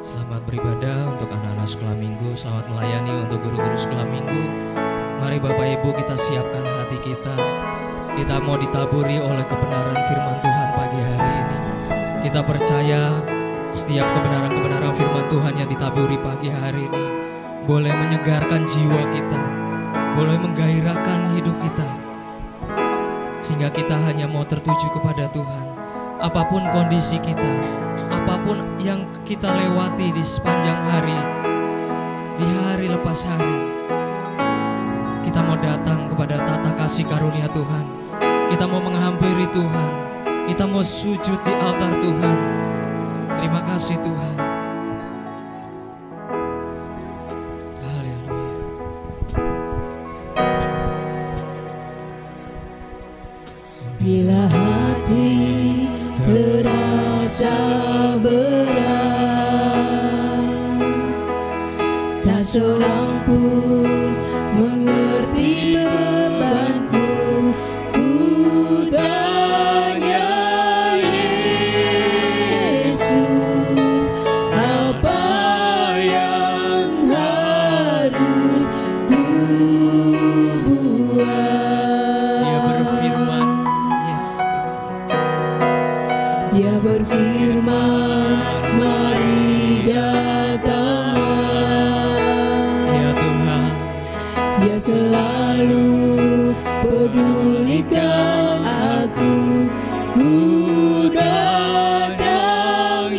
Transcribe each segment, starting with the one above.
Selamat beribadah untuk anak-anak sekolah minggu, selamat melayani untuk guru-guru sekolah minggu. Mari Bapak Ibu kita siapkan hati kita. Kita mau ditaburi oleh kebenaran firman Tuhan pagi hari ini. Kita percaya setiap kebenaran-kebenaran firman Tuhan yang ditaburi pagi hari ini boleh menyegarkan jiwa kita, boleh menggairahkan hidup kita, sehingga kita hanya mau tertuju kepada Tuhan. Apapun kondisi kita, apapun yang kita lewati di sepanjang hari, di hari lepas hari, kita mau datang kepada tata kasih karunia Tuhan. Kita mau menghampiri Tuhan, kita mau sujud di altar Tuhan. Terima kasih Tuhan. Haleluya. Bila hati terasa berat, tak seorang pun mengerti bebanku. Ku tanya Yesus, apa yang harus ku buat? Dia berfirman, yes, Dia berfirman, mari datanglah. ya Tuhan. Dia selalu pedulikan aku. Ku datang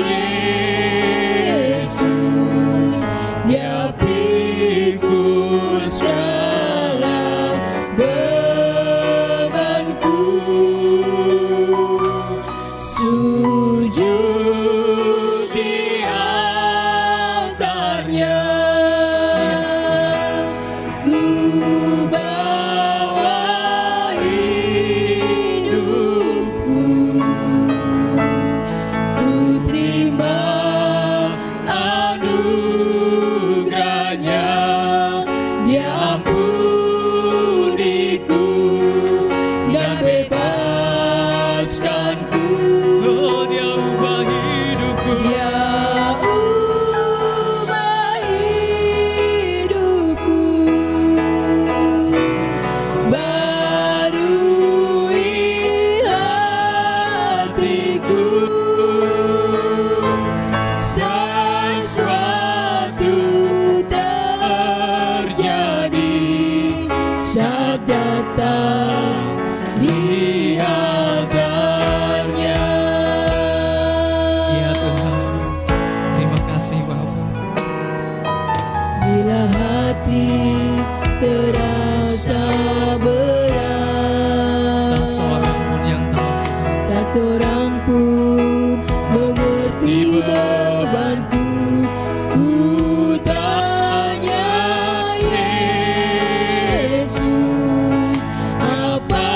Yesus, Dia pikul segala bebanku. Sujud di altarnya, ku bawa hidupku. Ku terima anugerahnya, Dia ampuniku dan bebaskanku. Oh, Dia ubah hidupku. Dia ubah hidupku, barui hatiku. Sesuatu terjadi saat datang di altarnya. Ya Tuhan, terima kasih Bapa. Bila hati terasa berat, Tak seorang pun yang tahu, tak seorang pun mengerti bebanku. Ku tanya Yesus, apa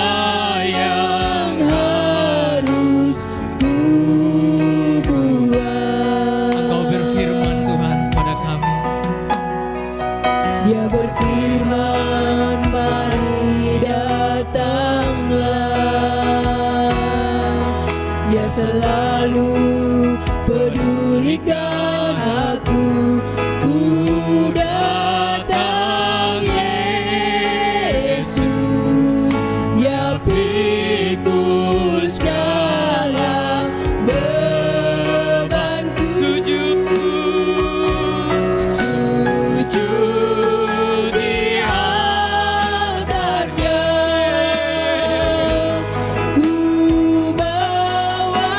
yang harus ku buat? Engkau berfirman Tuhan pada kami. Dia berfirman, mari datanglah. Dia selalu pedulikan aku. Ku datang Yesus, Dia pikul segala bebanku. Sujud Sujud di altarnya, ku bawa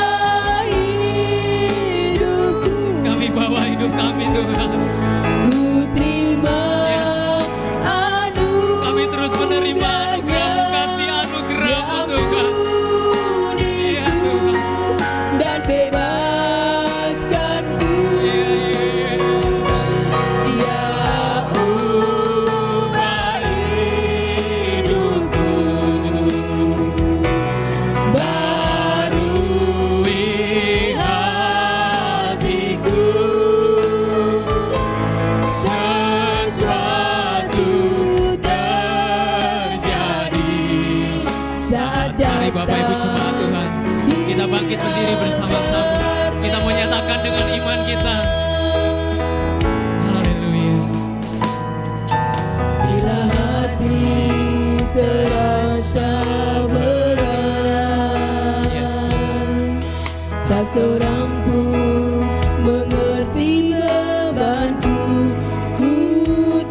hidupku. kami bawa hidup kami Tuhan. Ku terima Kami terus menerima anugerah-Mu, kasih anugerah-Mu Tuhan. Iya Tuhan. dan bebaskanku. Dia ubah hidupku, barui hatiku. Sesuatu terjadi saat Mari Bapak Ibu datang. jemaat Tuhan, kita bangkit berdiri bersama-sama. Kita menyatakan dengan iman kita, seorang pun mengerti bebanku. Ku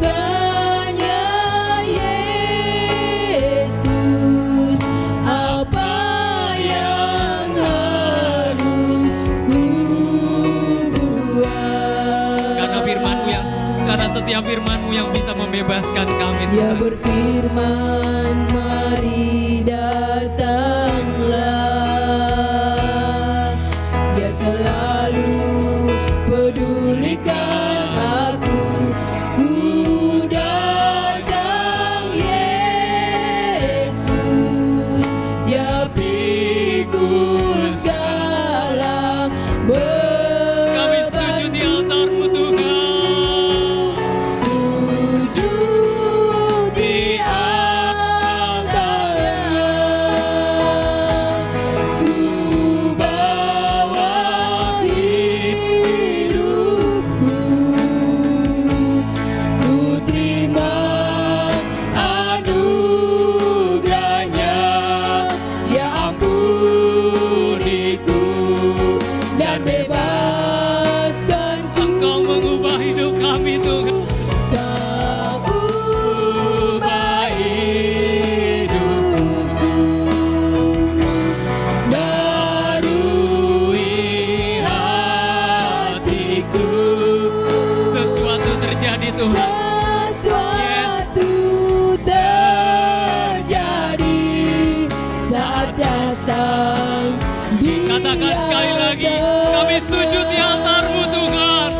tanya Yesus, apa yang harus ku buat? Karena setiap firman-Mu yang bisa membebaskan kami, Dia Tuhan. berfirman, mari datanglah. Dia selalu pedulikan aku. Ku datang Yesus, Dia pikul salam. Kami sujud di altar-Mu, Tuhan. Sujud di altar-Mu, ku bawa hidupku. Ku terima anugerah-Nya, Dia ampuniku dan bebaskanku. Engkau mengubah hidup kami, Tuhan. Kau ubah hidupku, barui hatiku. Sesuatu terjadi, Tuhan. Sesuatu terjadi saat datang di Katakan sekali lagi, kami sujud di altar-Mu, Tuhan.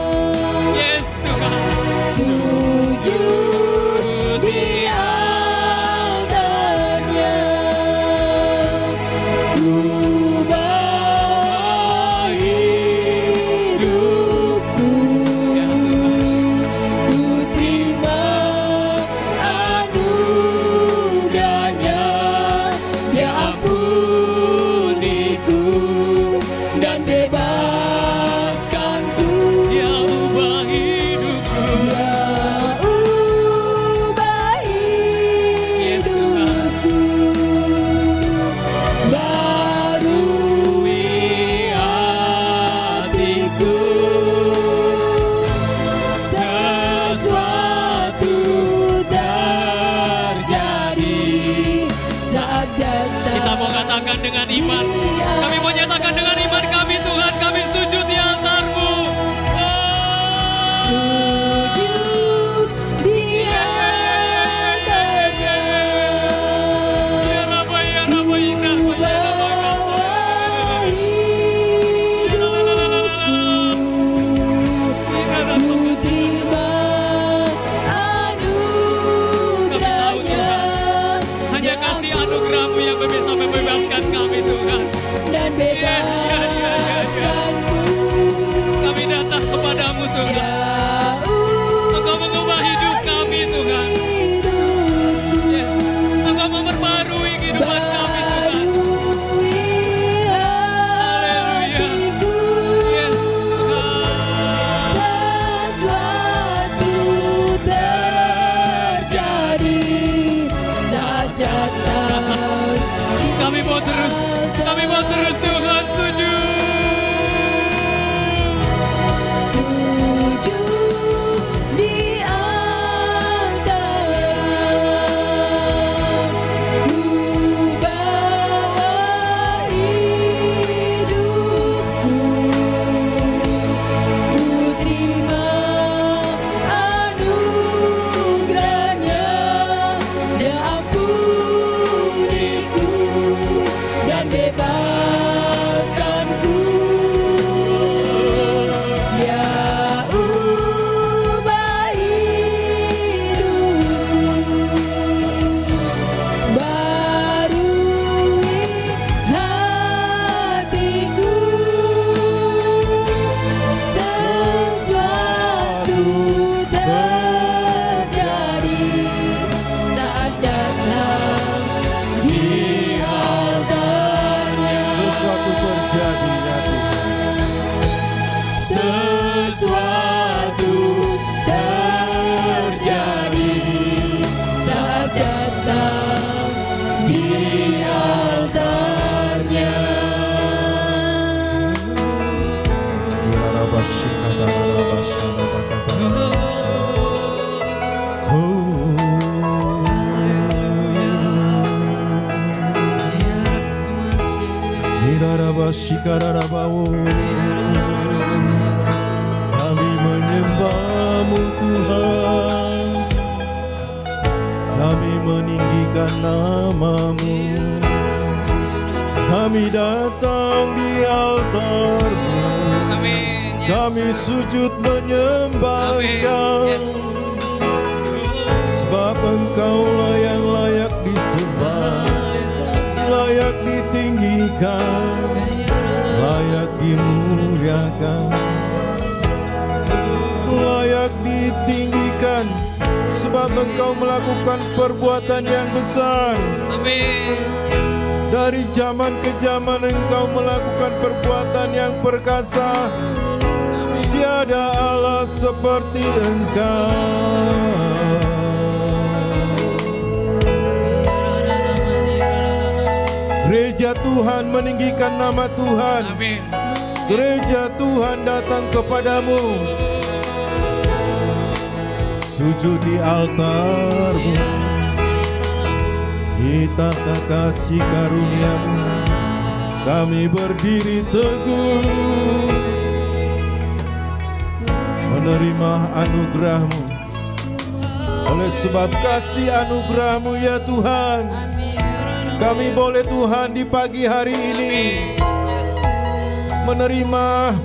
Yes, Tuhan. Sujud di altar-Nya, ku bawa hidupku. Ya, Tuhan. Ku terima anugerah-Nya, Dia ampuniku dan bebaskanku. Dia ubah hidupku. Dia ubah Yes, Tuhan. hidupku, barui hatiku. Sesuatu terjadi saat datang. Kita mau katakan dengan iman. Kami mau nyatakan dengan iman kami, Tuhan. Kami sujud di altar-Mu. Sujud di altar-Nya, Ya Rabbi, ya Rabbi, indah, ya Rabbi, kasar. Ku terima anugerah-Nya, Hanya kasih anugerah-Mu yang bisa membebaskan kami, Tuhan. dan bebaskanku. Kami datang kepadamu, Tuhan. Engkau mengubah hidup kami, Tuhan. Yes. Engkau memperbarui kehidupan kami, Tuhan. Haleluya. Yes, Tuhan. Sesuatu terjadi saat datang. Kami mau terus Tuhan sujud. Sujud di altar-Nya, ku bawa hidupku. Ku terima anugerah-Nya, Dia ampuniku dan bebaskanku. Dia ubah hidupku, barui hatiku. Sesuatu terjadi saat datang di altar-Nya. Sesuatu terjadi ya Tuhan. Sesuatu terjadi saat datang di altar-Nya. Kami menyembah-Mu Tuhan, kami meninggikan nama-Mu, kami datang di altar-Mu, kami sujud menyembah Engkau, sebab Engkau-lah yang layak disembah, layak ditinggikan, layak dimuliakan, layak ditinggikan, sebab Engkau melakukan perbuatan yang besar. Amin. Dari zaman ke zaman Engkau melakukan perbuatan yang perkasa. Tiada Allah seperti Engkau. Gereja Tuhan meninggikan nama Tuhan. Amin. Gereja Tuhan datang kepadamu, sujud di altar-Mu, kita tak kasih karunia-Mu, kami berdiri teguh, menerima anugerah-Mu. Oleh sebab kasih anugerah-Mu ya Tuhan, kami boleh Tuhan di pagi hari ini menerima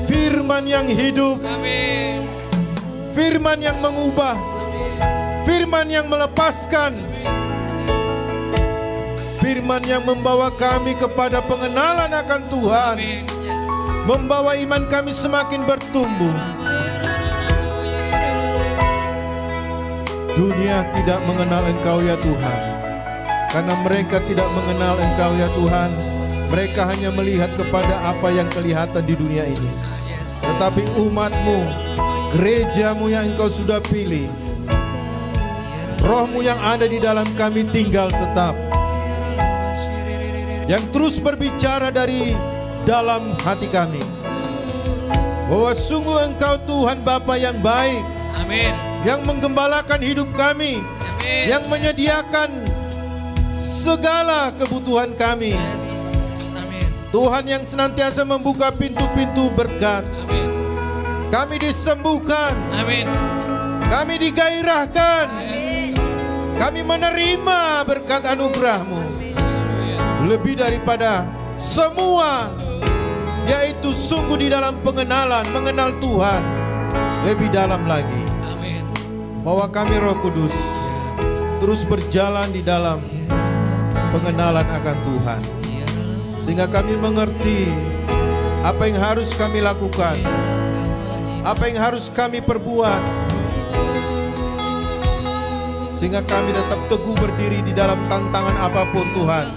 firman yang hidup, firman yang mengubah, firman yang melepaskan, firman yang membawa kami kepada pengenalan akan Tuhan, membawa iman kami semakin bertumbuh. Dunia tidak mengenal Engkau ya Tuhan, karena mereka tidak mengenal Engkau ya Tuhan. Mereka hanya melihat kepada apa yang kelihatan di dunia ini. Tetapi umat-Mu, gereja-Mu yang Engkau sudah pilih, Roh-Mu yang ada di dalam kami tinggal tetap, yang terus berbicara dari dalam hati kami, bahwa sungguh Engkau Tuhan Bapa yang baik. Amin. Yang menggembalakan hidup kami. Amin. Yang menyediakan segala kebutuhan kami. Amin. Tuhan yang senantiasa membuka pintu-pintu berkat. Amin. Kami disembuhkan. Amin. Kami digairahkan. Kami menerima berkat anugerah-Mu. Lebih daripada semua, yaitu sungguh di dalam pengenalan, mengenal Tuhan lebih dalam lagi. Amin. Bahwa kami Roh Kudus terus berjalan di dalam pengenalan akan Tuhan, sehingga kami mengerti apa yang harus kami lakukan, apa yang harus kami perbuat, sehingga kami tetap teguh berdiri di dalam tantangan apapun Tuhan,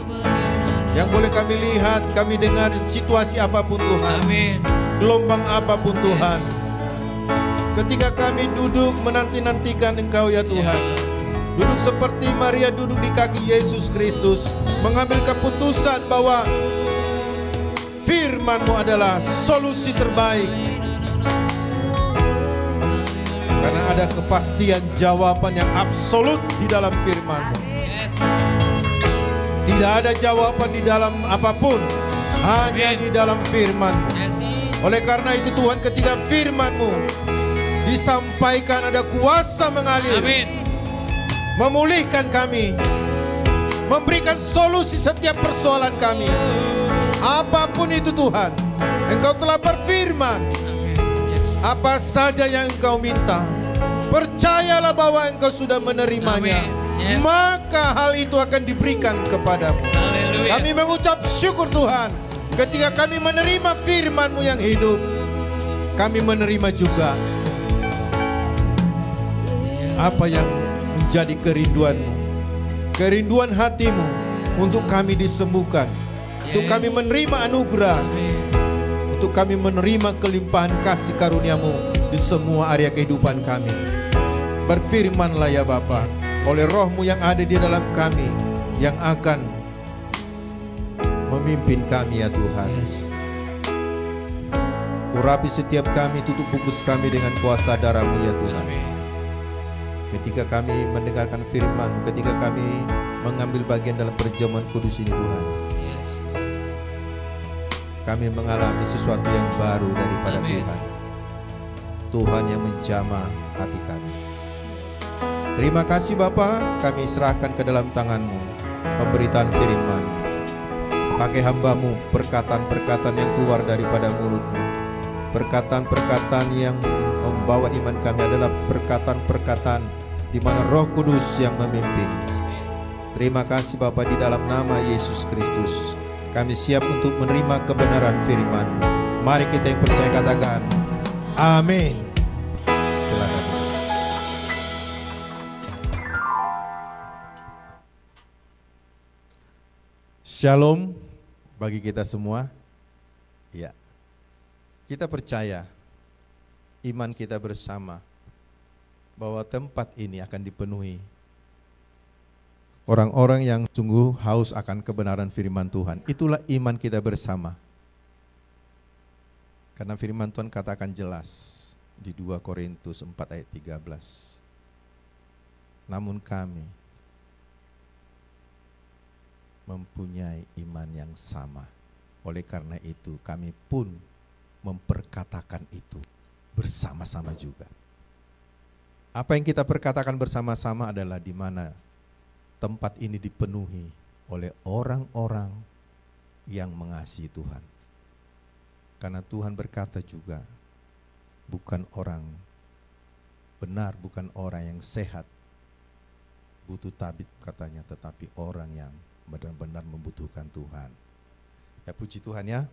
yang boleh kami lihat, kami dengar, situasi apapun Tuhan. Amin. Gelombang apapun Tuhan. Ketika kami duduk menanti-nantikan Engkau ya Tuhan, duduk seperti Maria duduk di kaki Yesus Kristus, mengambil keputusan bahwa firman-Mu adalah solusi terbaik. Karena ada kepastian jawaban yang absolut di dalam firman-Mu. Tidak ada jawaban di dalam apapun, hanya di dalam firman-Mu. Oleh karena itu Tuhan, ketika firman-Mu disampaikan, ada kuasa mengalir. Amin. Memulihkan kami, memberikan solusi setiap persoalan kami. Apapun itu Tuhan, Engkau telah berfirman, apa saja yang Engkau minta, percayalah bahwa Engkau sudah menerimanya. Maka hal itu akan diberikan kepadamu. Haleluya. Kami mengucap syukur Tuhan, ketika kami menerima firman-Mu yang hidup, kami menerima juga apa yang menjadi kerinduan-Mu, kerinduan hati-Mu untuk kami disembuhkan, untuk kami menerima anugerah, untuk kami menerima kelimpahan kasih karunia-Mu di semua area kehidupan kami. Berfirmanlah ya Bapa, oleh Roh-Mu yang ada di dalam kami, yang akan memimpin kami ya Tuhan. Urapi setiap kami, tutup bungkus kami dengan kuasa darah-Mu ya Tuhan. Ketika kami mendengarkan firman-Mu, ketika kami mengambil bagian dalam perjamuan kudus ini Tuhan, Yes, Tuhan. kami mengalami sesuatu yang baru daripada Amin. Tuhan. Tuhan yang menjamah hati kami. Terima kasih Bapa, kami serahkan ke dalam tangan-Mu pemberitaan firman. Pakai hamba-Mu, perkataan-perkataan yang keluar daripada mulut-Mu, perkataan-perkataan yang membawa iman kami adalah perkataan-perkataan di mana Roh Kudus yang memimpin. Terima kasih Bapa, di dalam nama Yesus Kristus kami siap untuk menerima kebenaran firman-Mu. Mari kita yang percaya katakan amin. Silakan. Shalom bagi kita semua. Ya. Kita percaya iman kita bersama bahwa tempat ini akan dipenuhi orang-orang yang sungguh haus akan kebenaran firman Tuhan. Itulah iman kita bersama. Karena firman Tuhan katakan jelas di 2 Korintus 4 ayat 13. Namun kami mempunyai iman yang sama. Oleh karena itu kami pun memperkatakan itu bersama-sama juga. Apa yang kita perkatakan bersama-sama adalah di mana tempat ini dipenuhi oleh orang-orang yang mengasihi Tuhan. Karena Tuhan berkata juga, bukan orang benar, bukan orang yang sehat butuh tabib katanya, tetapi orang yang benar-benar membutuhkan Tuhan. Ya, puji Tuhan ya.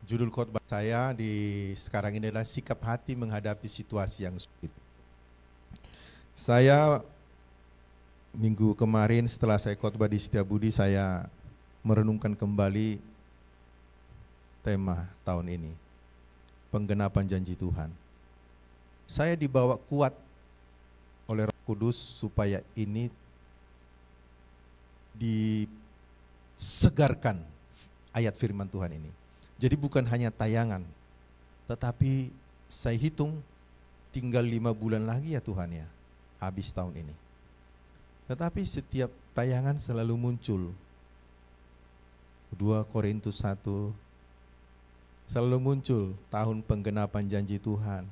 Judul khotbah saya di sekarang ini adalah sikap hati menghadapi situasi yang sulit. Saya minggu kemarin setelah saya khotbah di Setiabudi, saya merenungkan kembali tema tahun ini, penggenapan janji Tuhan. Saya dibawa kuat oleh Roh Kudus supaya ini disegarkan ayat firman Tuhan ini. Jadi bukan hanya tayangan, tetapi saya hitung tinggal 5 bulan lagi ya Tuhan ya, habis tahun ini. Tetapi setiap tayangan selalu muncul 2 Korintus 1, selalu muncul tahun penggenapan janji Tuhan.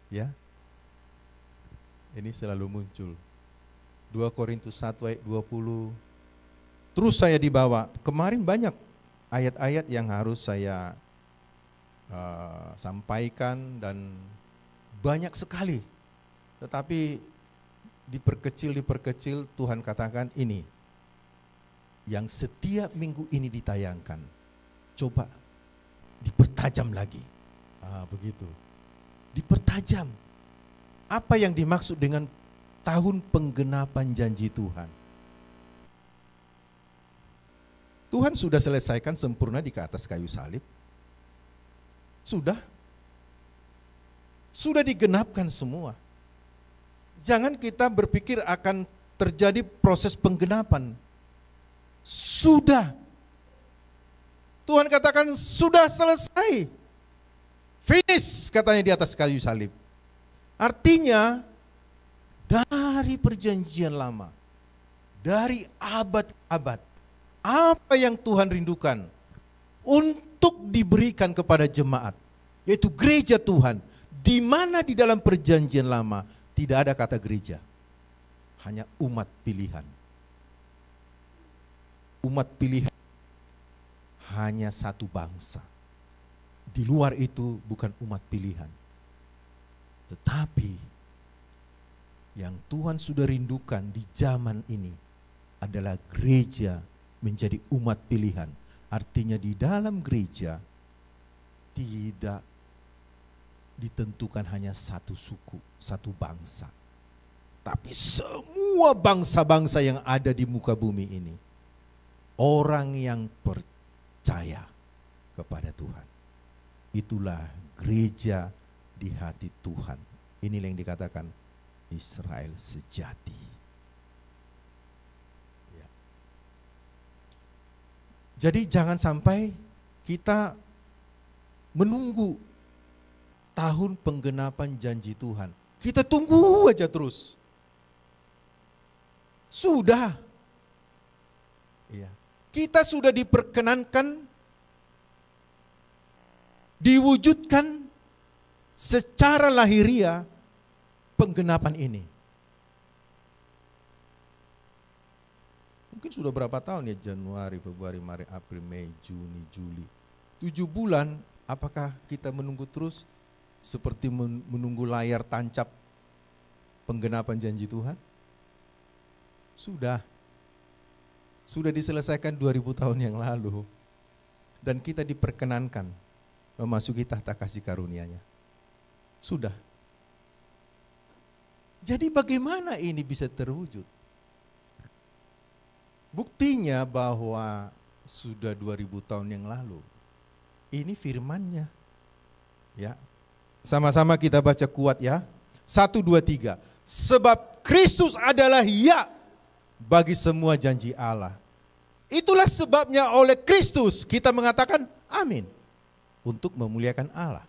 Ya. Ini selalu muncul. 2 Korintus 1 ayat 20. Terus saya dibawa, kemarin banyak ayat-ayat yang harus saya sampaikan dan banyak sekali. Tetapi diperkecil Tuhan katakan ini yang setiap minggu ini ditayangkan. Coba dipertajam lagi. Begitu. Dipertajam. Apa yang dimaksud dengan tahun penggenapan janji Tuhan? Tuhan sudah selesaikan sempurna di atas kayu salib. Sudah digenapkan semua. Jangan kita berpikir akan terjadi proses penggenapan. Sudah. Tuhan katakan sudah selesai. Finish katanya di atas kayu salib. Artinya dari perjanjian lama, dari abad-abad, apa yang Tuhan rindukan untuk diberikan kepada jemaat, yaitu gereja Tuhan, di mana di dalam perjanjian lama tidak ada kata gereja, hanya umat pilihan. Umat pilihan hanya satu bangsa. Di luar itu bukan umat pilihan. Tetapi yang Tuhan sudah rindukan di zaman ini adalah gereja menjadi umat pilihan. Artinya di dalam gereja tidak ditentukan hanya satu suku, satu bangsa. Tapi semua bangsa-bangsa yang ada di muka bumi ini, orang yang percaya kepada Tuhan. Itulah gereja di hati Tuhan. Inilah yang dikatakan Israel sejati. Jadi jangan sampai kita menunggu tahun penggenapan janji Tuhan. Kita tunggu aja terus. Sudah. Iya. Kita sudah diperkenankan, diwujudkan secara lahiriah penggenapan ini. Mungkin sudah berapa tahun ya, Januari, Februari, Maret, April, Mei, Juni, Juli. 7 bulan, apakah kita menunggu terus seperti menunggu layar tancap penggenapan janji Tuhan? Sudah. Sudah diselesaikan 2000 tahun yang lalu. Dan kita diperkenankan memasuki tahta kasih karunia-Nya. Sudah. Jadi bagaimana ini bisa terwujud? Buktinya bahwa sudah 2000 tahun yang lalu. Ini firman-Nya. Ya. Sama-sama kita baca kuat ya. 1, 2, 3. Sebab Kristus adalah ya bagi semua janji Allah. Itulah sebabnya oleh Kristus kita mengatakan amin. Untuk memuliakan Allah.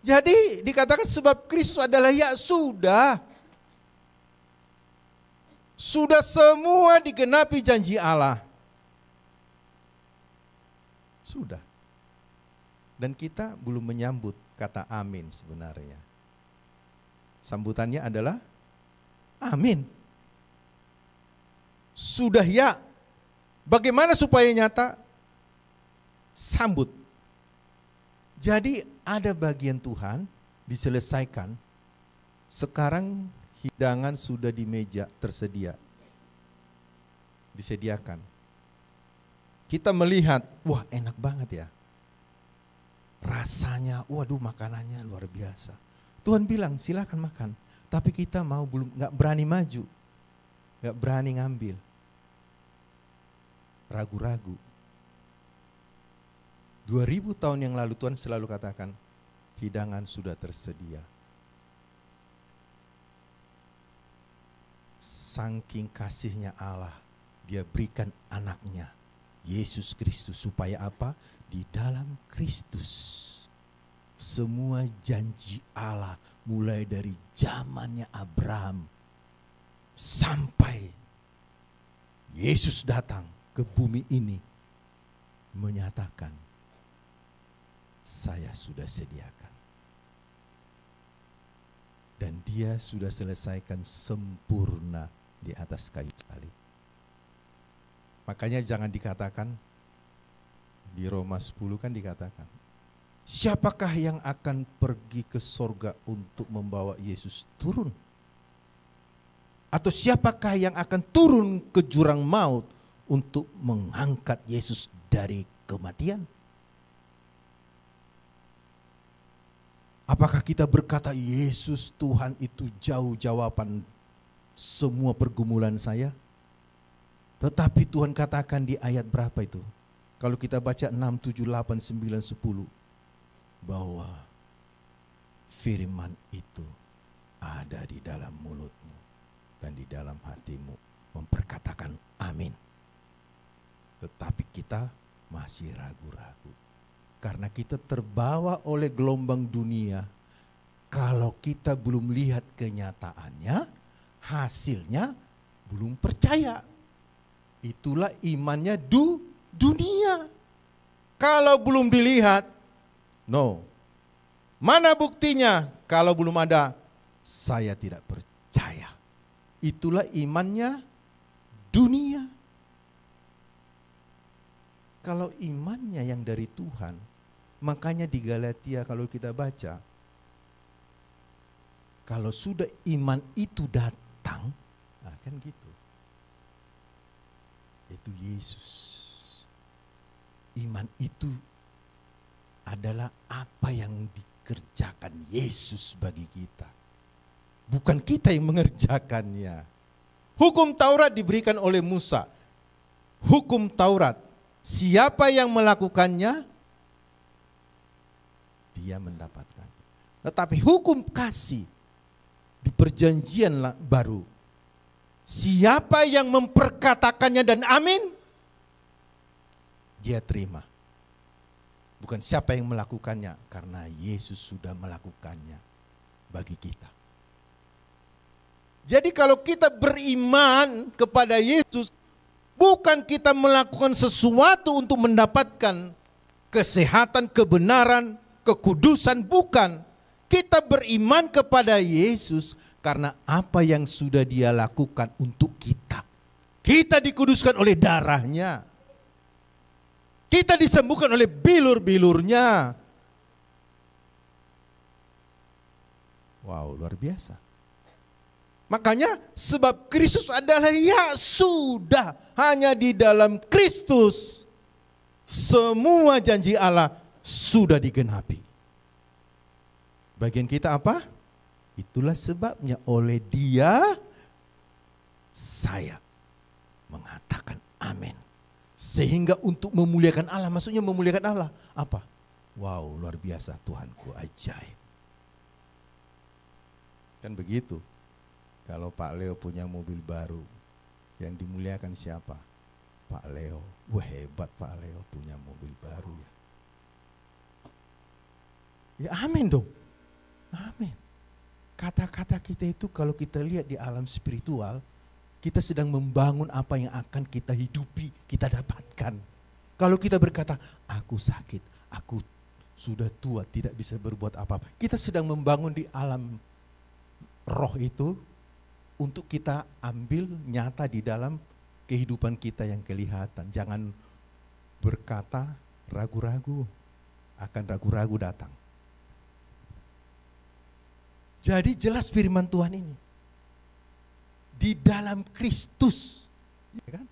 Jadi dikatakan sebab Kristus adalah ya, sudah. Sudah semua digenapi janji Allah. Sudah. Dan kita belum menyambut kata amin sebenarnya. Sambutannya adalah amin. Sudah ya. Bagaimana supaya nyata? Sambut. Jadi ada bagian Tuhan diselesaikan. Sekarang hidangan sudah di meja tersedia. Disediakan. Kita melihat, wah enak banget ya. Rasanya, waduh makanannya luar biasa. Tuhan bilang silakan makan. Tapi kita nggak berani maju. Nggak berani ngambil. Ragu-ragu. 2000 tahun yang lalu Tuhan selalu katakan, hidangan sudah tersedia. Saking kasihnya Allah, Dia berikan anaknya, Yesus Kristus. Supaya apa? Di dalam Kristus, semua janji Allah mulai dari zamannya Abraham sampai Yesus datang ke bumi ini menyatakan, saya sudah sediakan. Dan Dia sudah selesaikan sempurna di atas kayu salib. Makanya jangan dikatakan, di Roma 10 kan dikatakan, siapakah yang akan pergi ke sorga untuk membawa Yesus turun? Atau siapakah yang akan turun ke jurang maut untuk mengangkat Yesus dari kematian? Apakah kita berkata Yesus Tuhan itu jauh jawaban semua pergumulan saya? Tetapi Tuhan katakan di ayat berapa itu? Kalau kita baca 6, 7, 8, 9, 10. Bahwa firman itu ada di dalam mulutmu dan di dalam hatimu. Memperkatakan amin. Tetapi kita masih ragu-ragu. Karena kita terbawa oleh gelombang dunia. Kalau kita belum lihat kenyataannya, hasilnya belum percaya. Itulah imannya dunia. Kalau belum dilihat, no. Mana buktinya? Kalau belum ada, saya tidak percaya. Itulah imannya dunia. Kalau imannya yang dari Tuhan, makanya di Galatia kalau kita baca, kalau sudah iman itu datang, nah kan gitu. Itu Yesus. Iman itu adalah apa yang dikerjakan Yesus bagi kita. Bukan kita yang mengerjakannya. Hukum Taurat diberikan oleh Musa. Hukum Taurat, siapa yang melakukannya, dia mendapatkan. Tetapi hukum kasih di perjanjian baru, siapa yang memperkatakannya dan amin, dia terima. Bukan siapa yang melakukannya, karena Yesus sudah melakukannya bagi kita. Jadi kalau kita beriman kepada Yesus, bukan kita melakukan sesuatu untuk mendapatkan kesehatan, kebenaran, kekudusan, bukan. Kita beriman kepada Yesus karena apa yang sudah Dia lakukan untuk kita. Kita dikuduskan oleh darahnya. Kita disembuhkan oleh bilur-bilurnya. Wow, luar biasa. Makanya sebab Kristus adalah ya sudah, hanya di dalam Kristus semua janji Allah sudah digenapi. Bagian kita apa? Itulah sebabnya oleh Dia saya mengatakan amin. Sehingga untuk memuliakan Allah, maksudnya memuliakan Allah apa? Wow, luar biasa Tuhanku, ajaib. Kan begitu. Kalau Pak Leo punya mobil baru, yang dimuliakan siapa? Pak Leo. Wah, hebat Pak Leo punya mobil baru ya. Ya amin dong. Amin. Kata-kata kita itu kalau kita lihat di alam spiritual, kita sedang membangun apa yang akan kita hidupi, kita dapatkan. Kalau kita berkata, aku sakit, aku sudah tua, tidak bisa berbuat apa-apa. Kita sedang membangun di alam roh itu untuk kita ambil nyata di dalam kehidupan kita yang kelihatan. Jangan berkata ragu-ragu, akan ragu-ragu datang. Jadi jelas firman Tuhan ini. Di dalam Kristus, ya kan?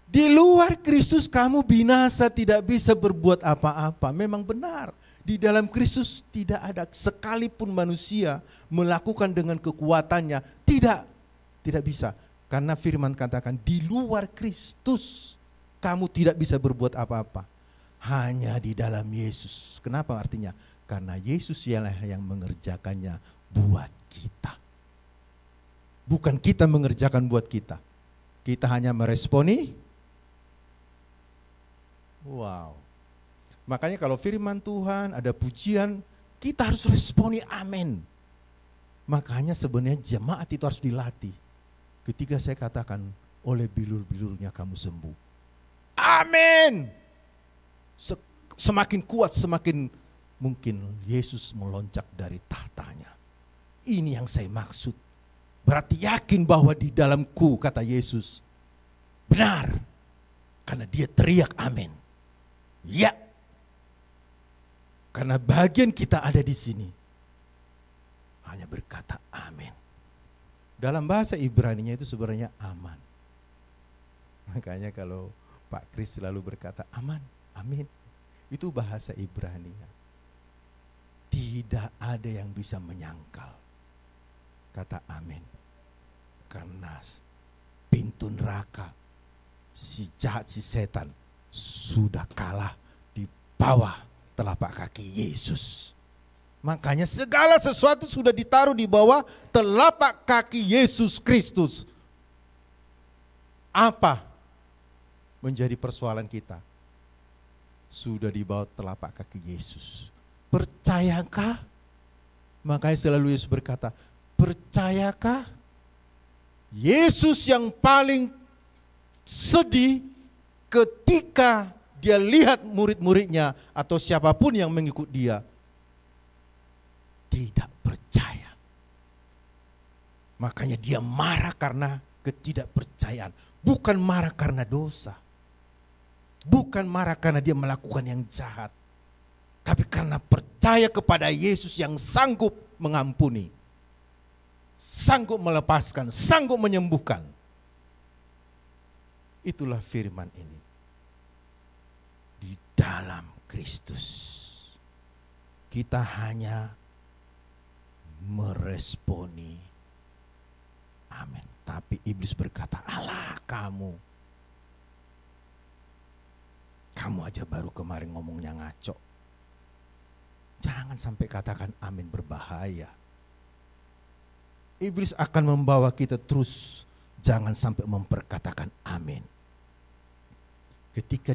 Di luar Kristus kamu binasa, tidak bisa berbuat apa-apa. Memang benar, di dalam Kristus tidak ada sekalipun manusia melakukan dengan kekuatannya. Tidak bisa. Karena firman katakan di luar Kristus kamu tidak bisa berbuat apa-apa. Hanya di dalam Yesus. Kenapa artinya? Karena Yesus ialah yang mengerjakannya buat kita. Bukan kita mengerjakan buat kita. Kita hanya meresponi. Wow. Makanya kalau firman Tuhan ada pujian, kita harus responi amin. Makanya sebenarnya jemaat itu harus dilatih. Ketika saya katakan oleh bilur-bilurnya kamu sembuh. Amin. Semakin kuat, semakin mungkin Yesus melonjak dari tahtanya. Ini yang saya maksud. Berarti yakin bahwa di dalamku, kata Yesus, benar. Karena dia teriak amin. Ya. Karena bagian kita ada di sini. Hanya berkata amin. Dalam bahasa Ibrani-nya itu sebenarnya aman. Makanya kalau Pak Kris selalu berkata aman, amin. Itu bahasa Ibrani-nya. Tidak ada yang bisa menyangkal kata amin. Karena pintu neraka, si jahat, si setan sudah kalah di bawah telapak kaki Yesus. Makanya segala sesuatu sudah ditaruh di bawah telapak kaki Yesus Kristus. Apa menjadi persoalan kita? Sudah di bawah telapak kaki Yesus. Percayakah? Makanya selalu Yesus berkata, percayakah? Yesus yang paling sedih ketika dia lihat murid-muridnya atau siapapun yang mengikut dia tidak percaya. Makanya dia marah karena ketidakpercayaan. Bukan marah karena dosa. Bukan marah karena dia melakukan yang jahat. Tapi karena percaya kepada Yesus yang sanggup mengampuni. Sanggup melepaskan, sanggup menyembuhkan. Itulah firman ini. Di dalam Kristus. Kita hanya meresponi amin. Tapi iblis berkata, alah kamu aja baru kemarin ngomongnya ngaco. Jangan sampai katakan amin, berbahaya. Iblis akan membawa kita terus jangan sampai memperkatakan amin. Ketika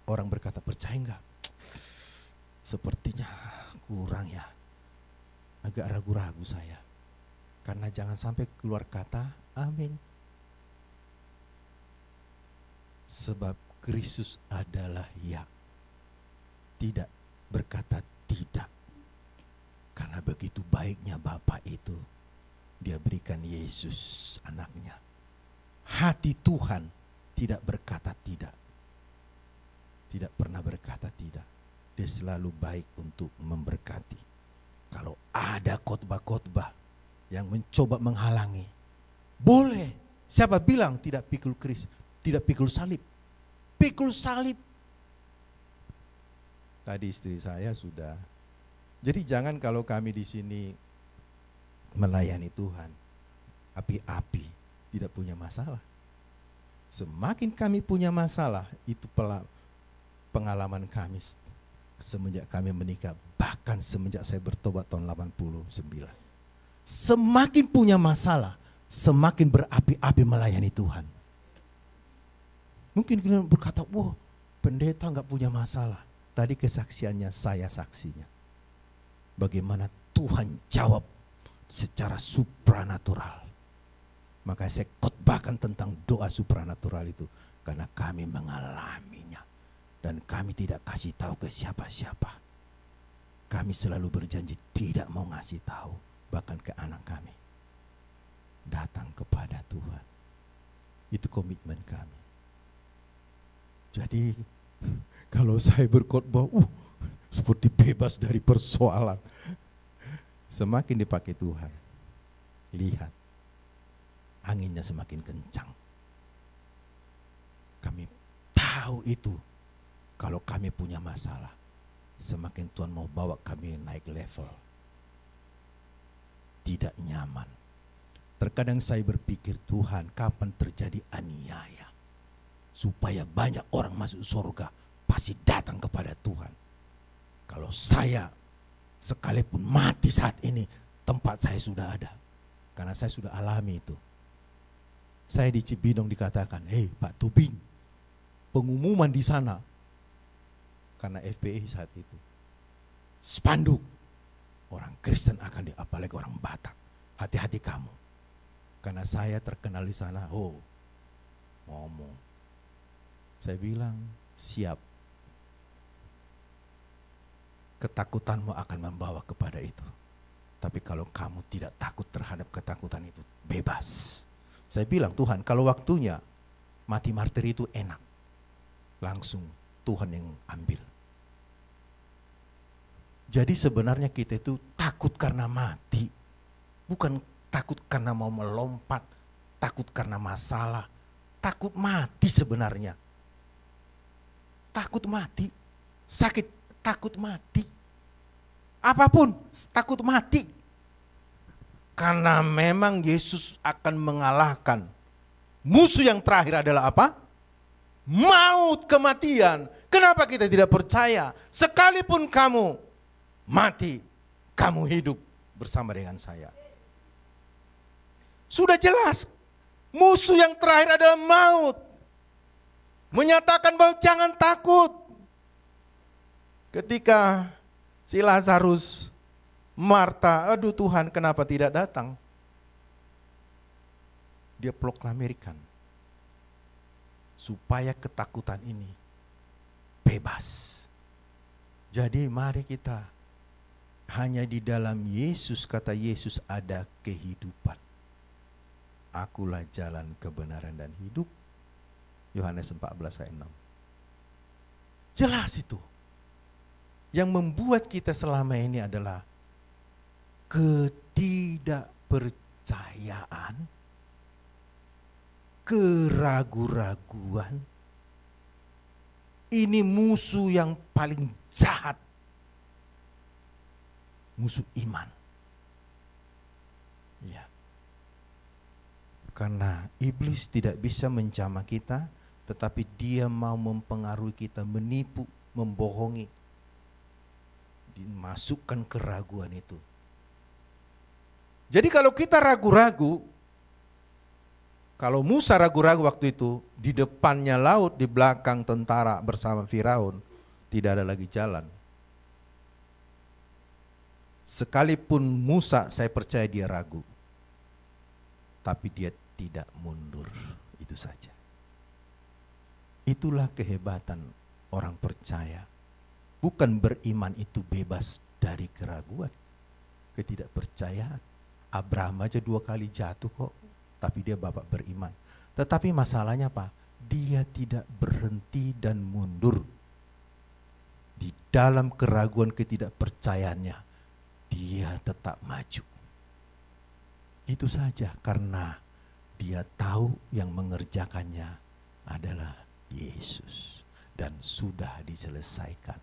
orang berkata percaya enggak? Sepertinya kurang ya. Agak ragu-ragu saya. Karena jangan sampai keluar kata amin. Sebab Kristus adalah ya. Tidak berkata tidak. Karena begitu baiknya Bapa itu. Dia berikan Yesus anaknya. Hati Tuhan tidak berkata tidak. Tidak pernah berkata tidak. Dia selalu baik untuk memberkati. Kalau ada khotbah-khotbah yang mencoba menghalangi, boleh. Siapa bilang tidak pikul Kristus, tidak pikul salib? Pikul salib. Tadi istri saya sudah. Jadi jangan kalau kami di sini melayani Tuhan, api-api, tidak punya masalah. Semakin kami punya masalah, itu pengalaman kami semenjak kami menikah, bahkan semenjak saya bertobat tahun 89. Semakin punya masalah, semakin berapi-api melayani Tuhan. Mungkin kalian berkata, wah pendeta nggak punya masalah. Tadi kesaksiannya saya saksinya. Bagaimana Tuhan jawab secara supranatural. Makanya saya khotbahkan tentang doa supranatural itu. Karena kami mengalaminya. Dan kami tidak kasih tahu ke siapa-siapa. Kami selalu berjanji tidak mau ngasih tahu. Bahkan ke anak kami. Datang kepada Tuhan. Itu komitmen kami. Jadi kalau saya berkhotbah, seperti bebas dari persoalan. Semakin dipakai Tuhan. Lihat. Anginnya semakin kencang. Kami tahu itu. Kalau kami punya masalah. Semakin Tuhan mau bawa kami naik level. Tidak nyaman. Terkadang saya berpikir, Tuhan kapan terjadi aniaya. Supaya banyak orang masuk surga. Pasti datang kepada Tuhan. Kalau saya sekalipun mati saat ini, tempat saya sudah ada. Karena saya sudah alami itu. Saya di Cibinong dikatakan, hei Pak Tubing, pengumuman di sana. Karena FPI saat itu. Spanduk. Orang Kristen akan apalagi orang Batak. Hati-hati kamu. Karena saya terkenal di sana, ngomong. Saya bilang, siap. Ketakutanmu akan membawa kepada itu. Tapi kalau kamu tidak takut terhadap ketakutan itu, bebas. Saya bilang, Tuhan kalau waktunya mati martir itu enak. Langsung Tuhan yang ambil. Jadi sebenarnya kita itu takut karena mati. Bukan takut karena mau melompat. Takut karena masalah. Takut mati sebenarnya. Takut mati. Sakit, takut mati. Apapun, takut mati. Karena memang Yesus akan mengalahkan. Musuh yang terakhir adalah apa? Maut, kematian. Kenapa kita tidak percaya? Sekalipun kamu mati, kamu hidup bersama dengan saya. Sudah jelas, musuh yang terakhir adalah maut. Menyatakan bahwa jangan takut. Ketika si Lazarus, Marta, aduh Tuhan kenapa tidak datang? Dia proklamirkan. Supaya ketakutan ini bebas. Jadi mari kita hanya di dalam Yesus, kata Yesus ada kehidupan. Akulah jalan kebenaran dan hidup. Yohanes 14 ayat 6. Jelas itu. Yang membuat kita selama ini adalah ketidakpercayaan, keraguan-raguan. Ini musuh yang paling jahat. Musuh iman. Ya. Karena iblis tidak bisa menjamah kita, tetapi dia mau mempengaruhi kita, menipu, membohongi. Dimasukkan keraguan itu. Jadi kalau kita ragu-ragu, kalau Musa ragu-ragu waktu itu, di depannya laut, di belakang tentara bersama Firaun, tidak ada lagi jalan. Sekalipun Musa saya percaya dia ragu, tapi dia tidak mundur. Itu saja. Itulah kehebatan orang percaya. Bukan beriman itu bebas dari keraguan, ketidakpercayaan. Abraham aja 2 kali jatuh kok, tapi dia bapak beriman. Tetapi masalahnya apa? Dia tidak berhenti dan mundur. Di dalam keraguan ketidakpercayaannya, dia tetap maju. Itu saja, karena dia tahu yang mengerjakannya adalah Yesus. Dan sudah diselesaikan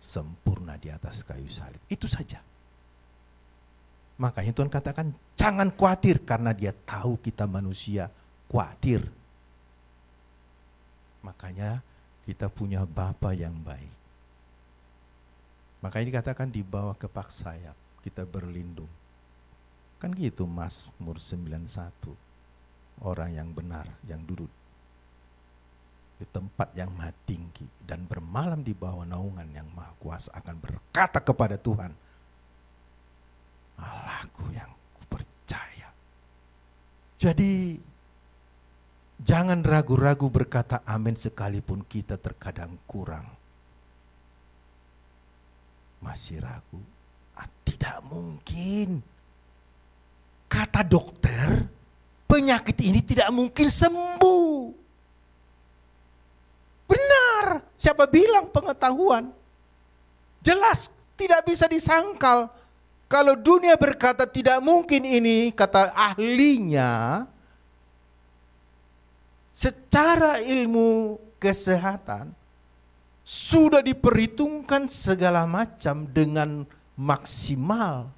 sempurna di atas kayu salib. Itu saja. Makanya Tuhan katakan jangan khawatir, karena dia tahu kita manusia khawatir. Makanya kita punya Bapa yang baik. Makanya dikatakan di bawah kepak sayap kita berlindung. Kan gitu Mazmur 91. Orang yang benar yang duduk di tempat yang maha tinggi dan bermalam di bawah naungan yang maha kuasa akan berkata kepada Tuhan, Allahku yang kupercaya. Jadi jangan ragu-ragu berkata amin sekalipun kita terkadang kurang. Masih ragu? Tidak mungkin. Kata dokter, penyakit ini tidak mungkin sembuh. Benar. Siapa bilang pengetahuan? Jelas tidak bisa disangkal. Kalau dunia berkata tidak mungkin ini, kata ahlinya, secara ilmu kesehatan sudah diperhitungkan segala macam dengan maksimal.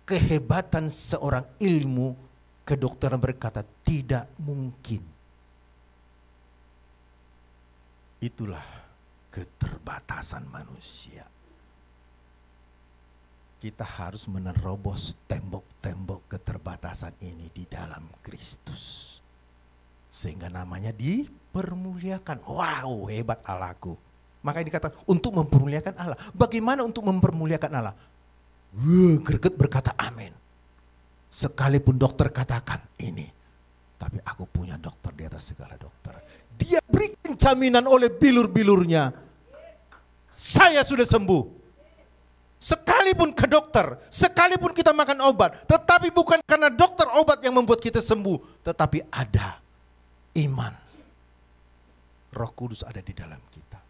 Kehebatan seorang ilmu kedokteran berkata tidak mungkin. Itulah keterbatasan manusia. Kita harus menerobos tembok-tembok keterbatasan ini di dalam Kristus. Sehingga namanya dipermuliakan. Wow, hebat Allahku. Makanya dikatakan untuk mempermuliakan Allah. Bagaimana untuk mempermuliakan Allah? Greget berkata amin. Sekalipun dokter katakan ini, tapi aku punya dokter di atas segala dokter. Dia berikan jaminan oleh bilur-bilurnya. Saya sudah sembuh. Sekalipun ke dokter, sekalipun kita makan obat, tetapi bukan karena dokter obat yang membuat kita sembuh, tetapi ada iman. Roh Kudus ada di dalam kita.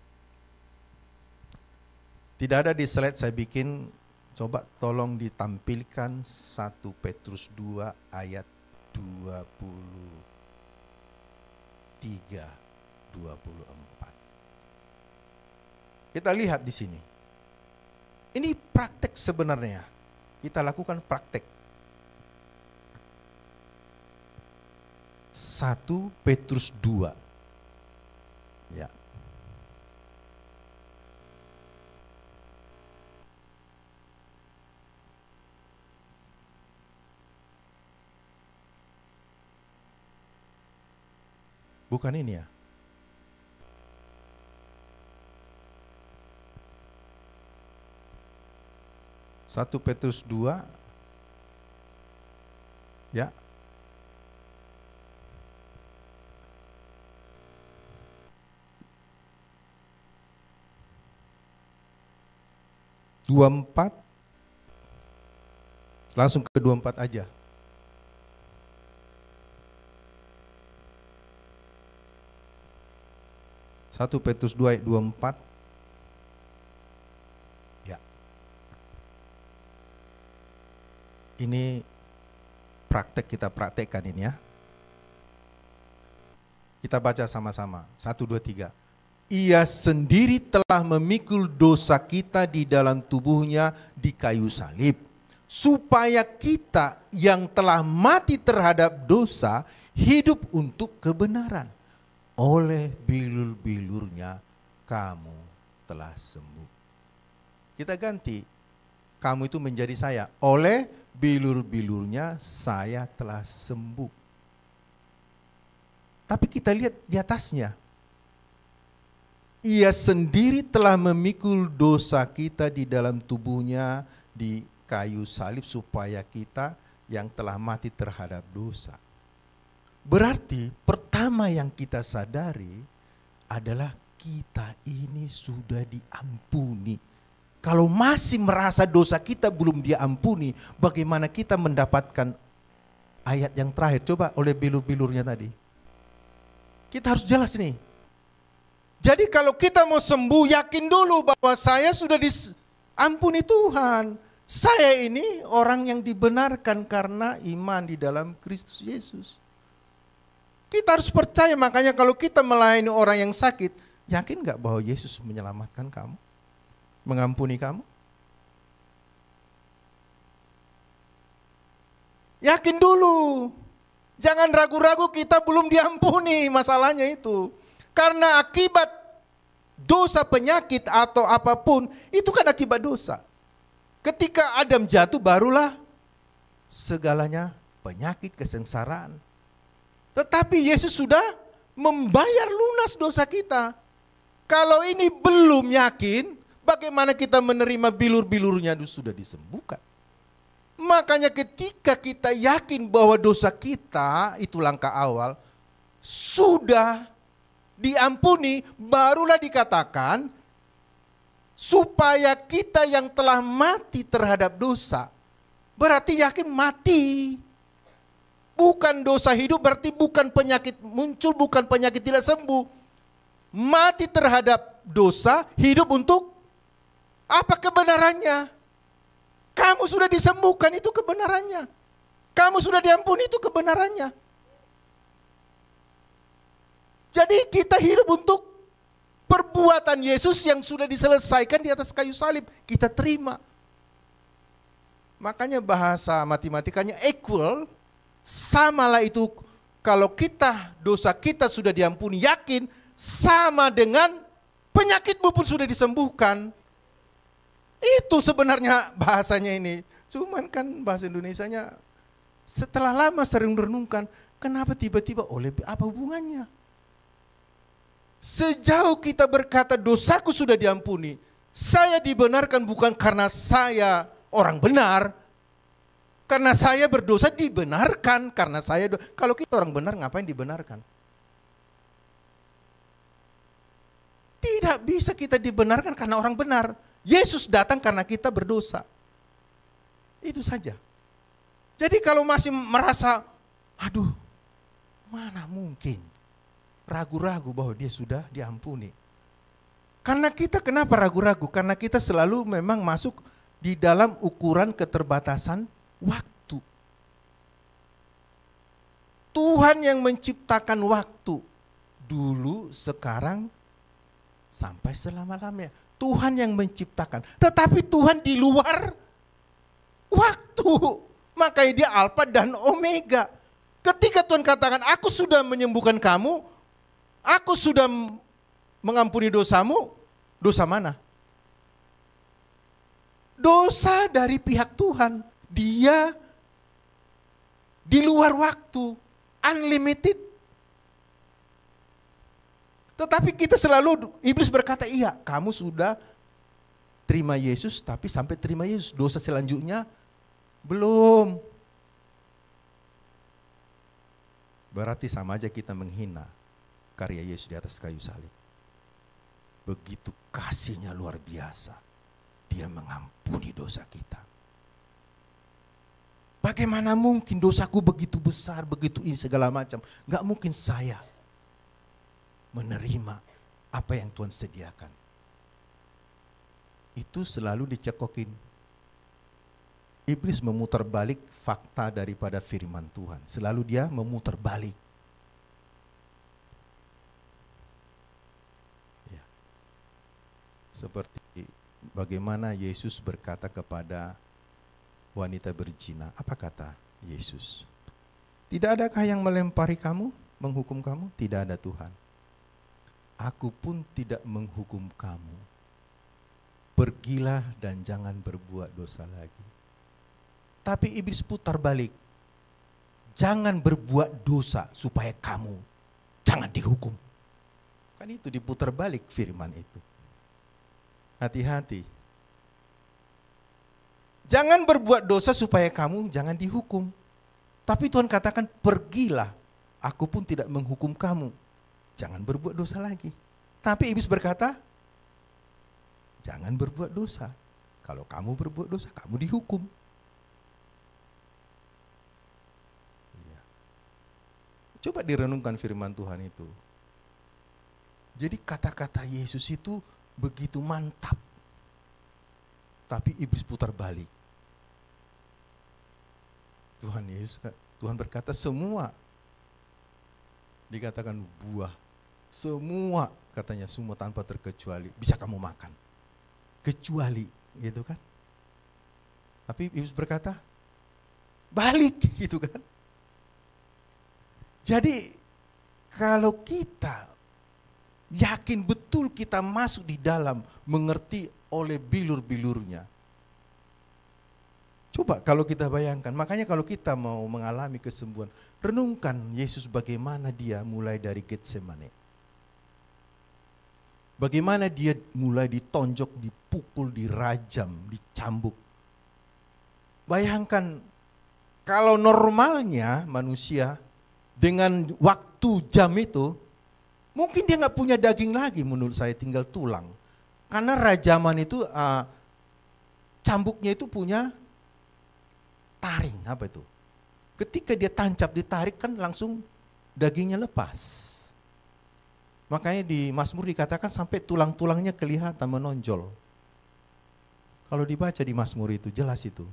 Tidak ada di slide saya bikin, coba tolong ditampilkan 1 Petrus 2 ayat 23, 24. Kita lihat di sini. Ini praktek sebenarnya. Kita lakukan praktek. 1 Petrus 2. Ya. Bukan ini ya. Satu Petrus 2 ya. Dua empat, langsung ke 24 aja. Satu Petrus 2 ayat 24. Ya. Ini praktek, kita praktekkan ini ya. Kita baca sama-sama. 1, 2, 3. Ia sendiri telah memikul dosa kita di dalam tubuhnya di kayu salib, supaya kita yang telah mati terhadap dosa hidup untuk kebenaran. Oleh bilur-bilurnya kamu telah sembuh. Kita ganti, kamu itu menjadi saya. Oleh bilur-bilurnya saya telah sembuh. Tapi kita lihat di atasnya. Ia sendiri telah memikul dosa kita di dalam tubuhnya di kayu salib supaya kita yang telah mati terhadap dosa. Berarti pertama yang kita sadari adalah kita ini sudah diampuni. Kalau masih merasa dosa kita belum diampuni, bagaimana kita mendapatkan ayat yang terakhir? Coba oleh bilur-bilurnya tadi. Kita harus jelas nih. Jadi kalau kita mau sembuh, yakin dulu bahwa saya sudah diampuni Tuhan. Saya ini orang yang dibenarkan karena iman di dalam Kristus Yesus. Kita harus percaya, makanya kalau kita melayani orang yang sakit, yakin gak bahwa Yesus menyelamatkan kamu? Mengampuni kamu? Yakin dulu. Jangan ragu-ragu kita belum diampuni, masalahnya itu. Karena akibat dosa, penyakit atau apapun, itu kan akibat dosa. Ketika Adam jatuh barulah segalanya penyakit, kesengsaraan. Tetapi Yesus sudah membayar lunas dosa kita. Kalau ini belum yakin, bagaimana kita menerima bilur-bilurnya sudah disembuhkan. Makanya ketika kita yakin bahwa dosa kita, itu langkah awal, sudah diampuni, barulah dikatakan supaya kita yang telah mati terhadap dosa, berarti yakin mati. Bukan dosa hidup, berarti bukan penyakit muncul, bukan penyakit tidak sembuh. Mati terhadap dosa, hidup untuk apa kebenarannya? Kamu sudah disembuhkan, itu kebenarannya. Kamu sudah diampuni, itu kebenarannya. Jadi kita hidup untuk perbuatan Yesus yang sudah diselesaikan di atas kayu salib. Kita terima. Makanya bahasa matematikanya equal, samalah itu kalau kita, dosa kita sudah diampuni, yakin, sama dengan penyakitmu pun sudah disembuhkan. Itu sebenarnya bahasanya ini. Cuman kan bahasa Indonesianya setelah lama sering merenungkan, kenapa tiba-tiba apa hubungannya? Sejauh kita berkata dosaku sudah diampuni, saya dibenarkan bukan karena saya orang benar, karena saya berdosa dibenarkan karena saya kalau kita orang benar ngapain dibenarkan? Tidak bisa kita dibenarkan karena orang benar. Yesus datang karena kita berdosa. Itu saja. Jadi kalau masih merasa, aduh, mana mungkin? Ragu-ragu bahwa dia sudah diampuni. Karena kita kenapa ragu-ragu? Karena kita selalu memang masuk di dalam ukuran keterbatasan waktu. Tuhan yang menciptakan waktu dulu, sekarang, sampai selama-lamanya. Tuhan yang menciptakan. Tetapi Tuhan di luar waktu. Makanya dia Alfa dan Omega. Ketika Tuhan katakan, aku sudah menyembuhkan kamu, aku sudah mengampuni dosamu, dosa mana? Dosa dari pihak Tuhan. Dia di luar waktu, unlimited. Tetapi kita selalu, iblis berkata, iya kamu sudah terima Yesus, tapi sampai terima Yesus, dosa selanjutnya belum. Berarti sama aja kita menghina karya Yesus di atas kayu salib. Begitu kasihnya luar biasa. Dia mengampuni dosa kita. Bagaimana mungkin dosaku begitu besar, begitu ini segala macam. Gak mungkin saya menerima apa yang Tuhan sediakan. Itu selalu dicekokin. Iblis memutar balik fakta daripada firman Tuhan. Selalu dia memutar balik. Seperti bagaimana Yesus berkata kepada wanita berzina. Apa kata Yesus? Tidak adakah yang melempari kamu, menghukum kamu? Tidak ada Tuhan. Aku pun tidak menghukum kamu. Pergilah dan jangan berbuat dosa lagi. Tapi iblis putar balik. Jangan berbuat dosa supaya kamu jangan dihukum. Kan Kan itu diputar balik firman itu. Hati-hati. Jangan berbuat dosa supaya kamu jangan dihukum. Tapi Tuhan katakan, pergilah, aku pun tidak menghukum kamu. Jangan berbuat dosa lagi. Tapi iblis berkata, jangan berbuat dosa. Kalau kamu berbuat dosa, kamu dihukum. Iya. Coba direnungkan firman Tuhan itu. Jadi kata-kata Yesus itu begitu mantap. Tapi iblis putar balik. Tuhan berkata semua dikatakan buah, semua katanya semua tanpa terkecuali bisa kamu makan, kecuali gitu kan. Tapi iblis berkata balik gitu kan. Jadi kalau kita yakin betul kita masuk di dalam, mengerti oleh bilur-bilurnya. Coba kalau kita bayangkan, makanya kalau kita mau mengalami kesembuhan, renungkan Yesus bagaimana dia mulai dari Getsemane. Bagaimana dia mulai ditonjok, dipukul, dirajam, dicambuk. Bayangkan kalau normalnya manusia dengan waktu jam itu, mungkin dia nggak punya daging lagi menurut saya, tinggal tulang. Karena rajaman itu cambuknya itu punya taring, apa itu? Ketika dia tancap ditarik kan langsung dagingnya lepas. Makanya di Mazmur dikatakan sampai tulang-tulangnya kelihatan menonjol. Kalau dibaca di Mazmur itu jelas itu.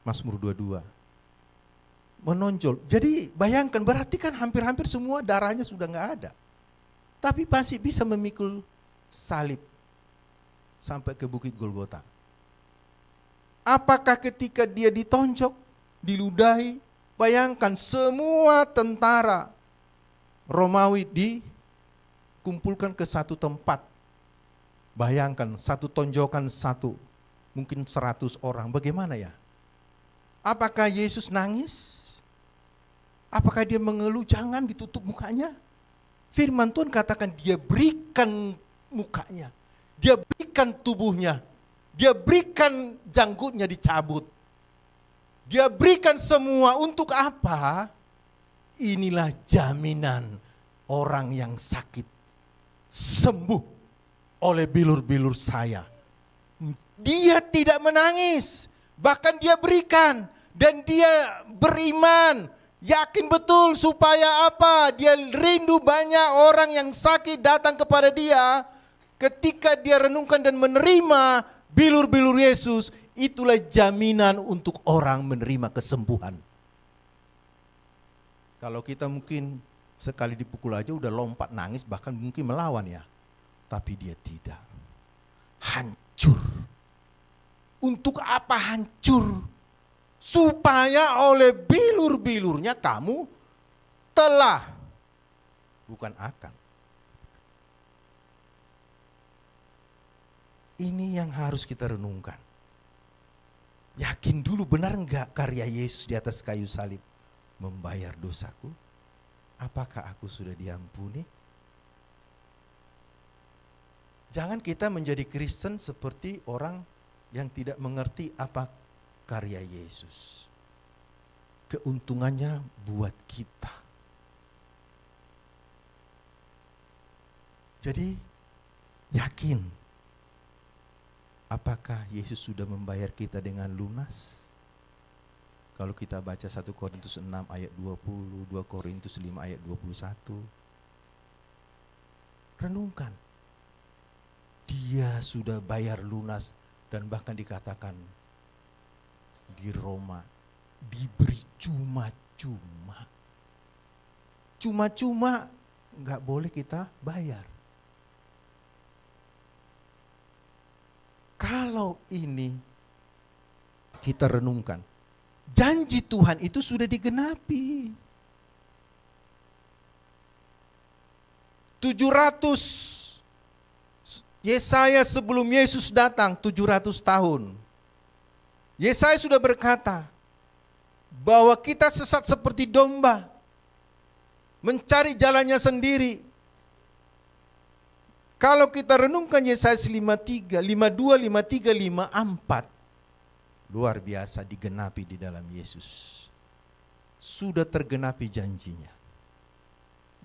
Mazmur 22. Menonjol. Jadi bayangkan berarti kan hampir-hampir semua darahnya sudah nggak ada. Tapi masih bisa memikul salib sampai ke Bukit Golgota. Apakah ketika dia ditonjok, diludahi, bayangkan semua tentara Romawi dikumpulkan ke satu tempat. Bayangkan satu tonjokan satu, mungkin 100 orang, bagaimana ya? Apakah Yesus nangis? Apakah dia mengeluh? Jangan ditutup mukanya. Firman Tuhan katakan dia berikan mukanya, dia berikan tubuhnya, dia berikan janggutnya dicabut. Dia berikan semua untuk apa? Inilah jaminan orang yang sakit sembuh oleh bilur-bilur saya. Dia tidak menangis, bahkan dia berikan dan dia beriman, yakin betul supaya apa? Dia rindu banyak orang yang sakit datang kepada dia. Ketika dia renungkan dan menerima bilur-bilur Yesus, itulah jaminan untuk orang menerima kesembuhan. Kalau kita mungkin sekali dipukul aja udah lompat nangis, bahkan mungkin melawan ya. Tapi dia tidak. Hancur. Untuk apa hancur? Supaya oleh bilur-bilurnya kamu telah, bukan akan. Ini yang harus kita renungkan. Yakin dulu benar enggak karya Yesus di atas kayu salib membayar dosaku? Apakah aku sudah diampuni? Jangan kita menjadi Kristen seperti orang yang tidak mengerti apa karya Yesus. Keuntungannya buat kita. Jadi yakin, apakah Yesus sudah membayar kita dengan lunas? Kalau kita baca 1 Korintus 6 ayat 20, 2 Korintus 5 ayat 21. Renungkan. Dia sudah bayar lunas dan bahkan dikatakan di Roma diberi cuma-cuma. Cuma-cuma nggak boleh kita bayar. Kalau ini kita renungkan, janji Tuhan itu sudah digenapi. 700 Yesaya sebelum Yesus datang 700 tahun. Yesaya sudah berkata bahwa kita sesat seperti domba, mencari jalannya sendiri. Kalau kita renungkan Yesaya 53, 52, 53, 54, luar biasa digenapi di dalam Yesus. Sudah tergenapi janjinya.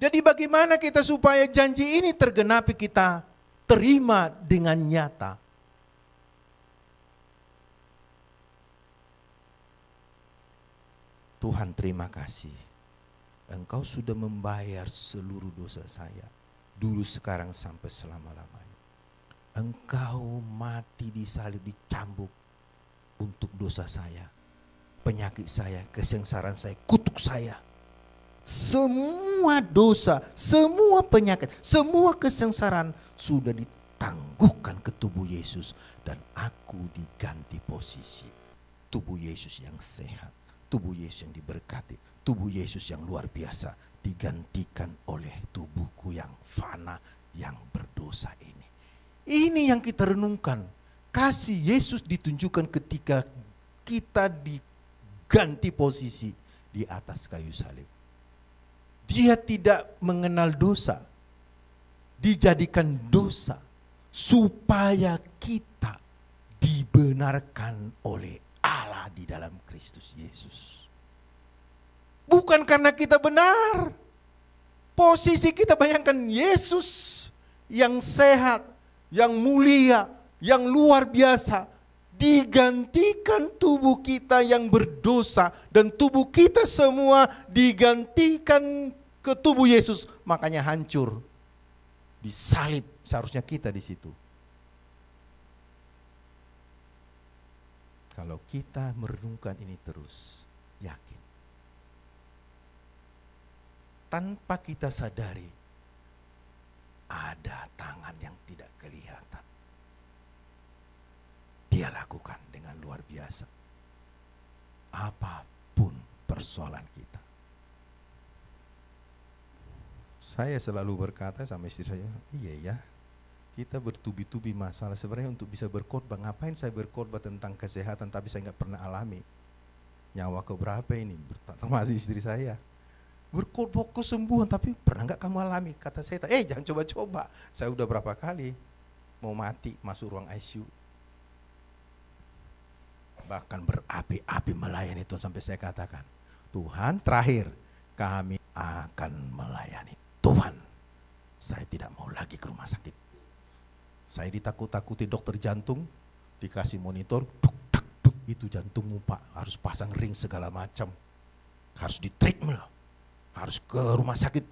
Jadi bagaimana kita supaya janji ini tergenapi, kita terima dengan nyata? Tuhan, terima kasih. Engkau sudah membayar seluruh dosa saya. Dulu, sekarang, sampai selama-lamanya. Engkau mati di salib, dicambuk untuk dosa saya, penyakit saya, kesengsaraan saya, kutuk saya. Semua dosa, semua penyakit, semua kesengsaraan sudah ditangguhkan ke tubuh Yesus. Dan aku diganti posisi. Tubuh Yesus yang sehat, tubuh Yesus yang diberkati, tubuh Yesus yang luar biasa digantikan oleh tubuhku yang fana, yang berdosa ini. Ini yang kita renungkan. Kasih Yesus ditunjukkan ketika kita diganti posisi di atas kayu salib. Dia tidak mengenal dosa, dijadikan dosa supaya kita dibenarkan oleh Allah di dalam Kristus Yesus. Bukan karena kita benar. Posisi kita, bayangkan Yesus yang sehat, yang mulia, yang luar biasa, digantikan tubuh kita yang berdosa, dan tubuh kita semua digantikan ke tubuh Yesus. Makanya hancur, disalib, seharusnya kita di situ. Kalau kita merenungkan ini terus, yakin. Tanpa kita sadari, ada tangan yang tidak kelihatan. Dia lakukan dengan luar biasa. Apapun persoalan kita. Saya selalu berkata sama istri saya, iya ya, kita bertubi-tubi masalah. Sebenarnya untuk bisa berkhotbah, ngapain saya berkhotbah tentang kesehatan tapi saya nggak pernah alami. Nyawa keberapa ini, termasuk istri saya. Berkhotbah kesembuhan tapi pernah nggak kamu alami? Kata saya, jangan coba-coba. Saya udah berapa kali mau mati, masuk ruang ICU. Bahkan berapi-api melayani Tuhan, sampai saya katakan, Tuhan, terakhir kami akan melayani Tuhan. Saya tidak mau lagi ke rumah sakit. Saya ditakut-takuti dokter jantung, dikasih monitor, duk, duk, duk, itu jantungmu Pak, harus pasang ring segala macam, harus di treatment, harus ke rumah sakit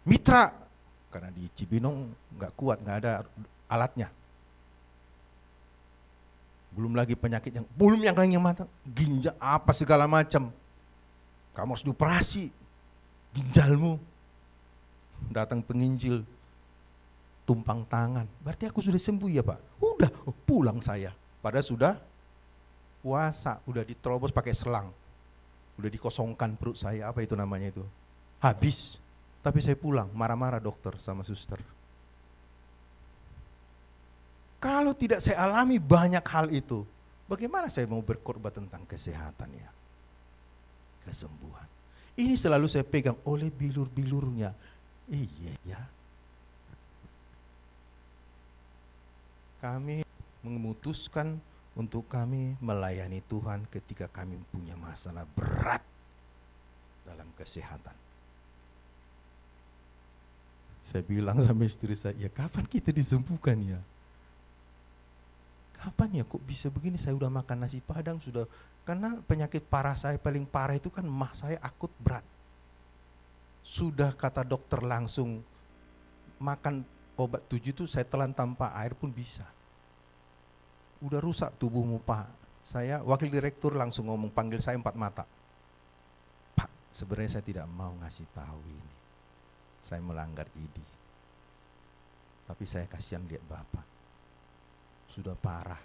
mitra, karena di Cibinong nggak kuat, nggak ada alatnya. Belum lagi penyakit yang lainnya mata, ginjal apa segala macam. Kamu harus dioperasi ginjalmu. Datang penginjil, tumpang tangan. Berarti aku sudah sembuh ya Pak? Udah, pulang saya. Padahal sudah puasa, udah diterobos pakai selang. Udah dikosongkan perut saya, apa itu namanya itu? Habis. Tapi saya pulang, marah-marah dokter sama suster. Kalau tidak saya alami banyak hal itu, bagaimana saya mau berkorban tentang kesehatan ya? Kesembuhan. Ini selalu saya pegang oleh bilur-bilurnya. Iya ya. Kami memutuskan untuk kami melayani Tuhan ketika kami punya masalah berat dalam kesehatan. Saya bilang sama istri saya, ya kapan kita disembuhkan ya? Kapan ya kok bisa begini? Saya udah makan nasi padang, sudah, karena penyakit parah saya paling parah itu kan mah saya akut berat. Sudah kata dokter langsung makan obat 7 itu saya telan tanpa air pun bisa. Udah rusak tubuhmu Pak. Saya wakil direktur langsung ngomong, panggil saya 4 mata. Pak, sebenarnya saya tidak mau ngasih tahu ini. Saya melanggar ID. Tapi saya kasihan lihat Bapak. Sudah parah.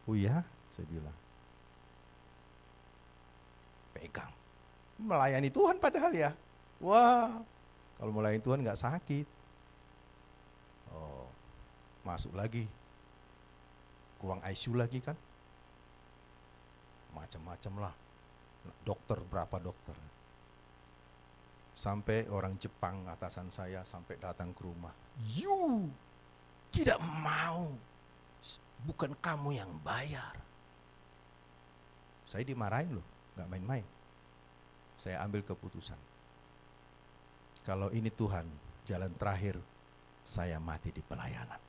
Oh iya, saya bilang. Pegang. Melayani Tuhan padahal ya. Wah, kalau melayani Tuhan nggak sakit. Oh, masuk lagi. Ruang ICU lagi kan. Macam-macam lah. Dokter, berapa dokter. Sampai orang Jepang atasan saya sampai datang ke rumah. You tidak mau, bukan kamu yang bayar. Saya dimarahin loh, gak main-main. Saya ambil keputusan. Kalau ini Tuhan, jalan terakhir saya mati di pelayanan.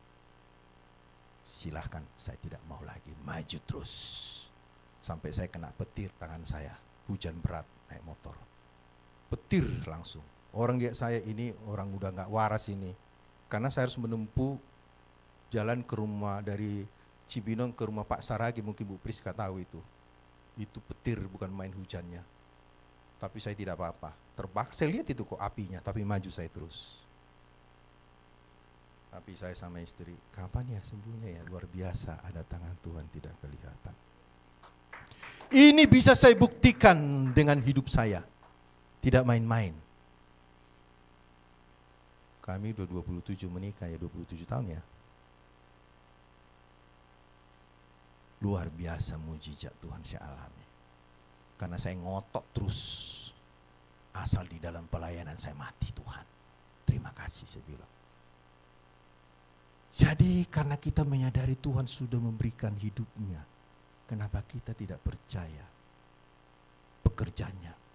Silahkan, saya tidak mau lagi, maju terus. Sampai saya kena petir tangan saya, hujan berat naik motor. Petir langsung. Orang lihat saya ini orang udah gak waras ini. Karena saya harus menempuh jalan ke rumah dari Cibinong ke rumah Pak Saragi, mungkin Bu Priska tahu itu. Itu petir, bukan main hujannya. Tapi saya tidak apa-apa. Terbakar, saya lihat itu kok apinya, tapi maju saya terus. Tapi saya sama istri, kapan ya sembuhnya ya? Luar biasa, ada tangan Tuhan tidak kelihatan. Ini bisa saya buktikan dengan hidup saya. Tidak main-main. Kami udah 27 menikah ya, 27 tahun ya. Luar biasa mujizat Tuhan saya alami. Karena saya ngotot terus. Asal di dalam pelayanan saya mati Tuhan. Terima kasih saya bilang. Jadi karena kita menyadari Tuhan sudah memberikan hidupnya. Kenapa kita tidak percaya pekerjaannya?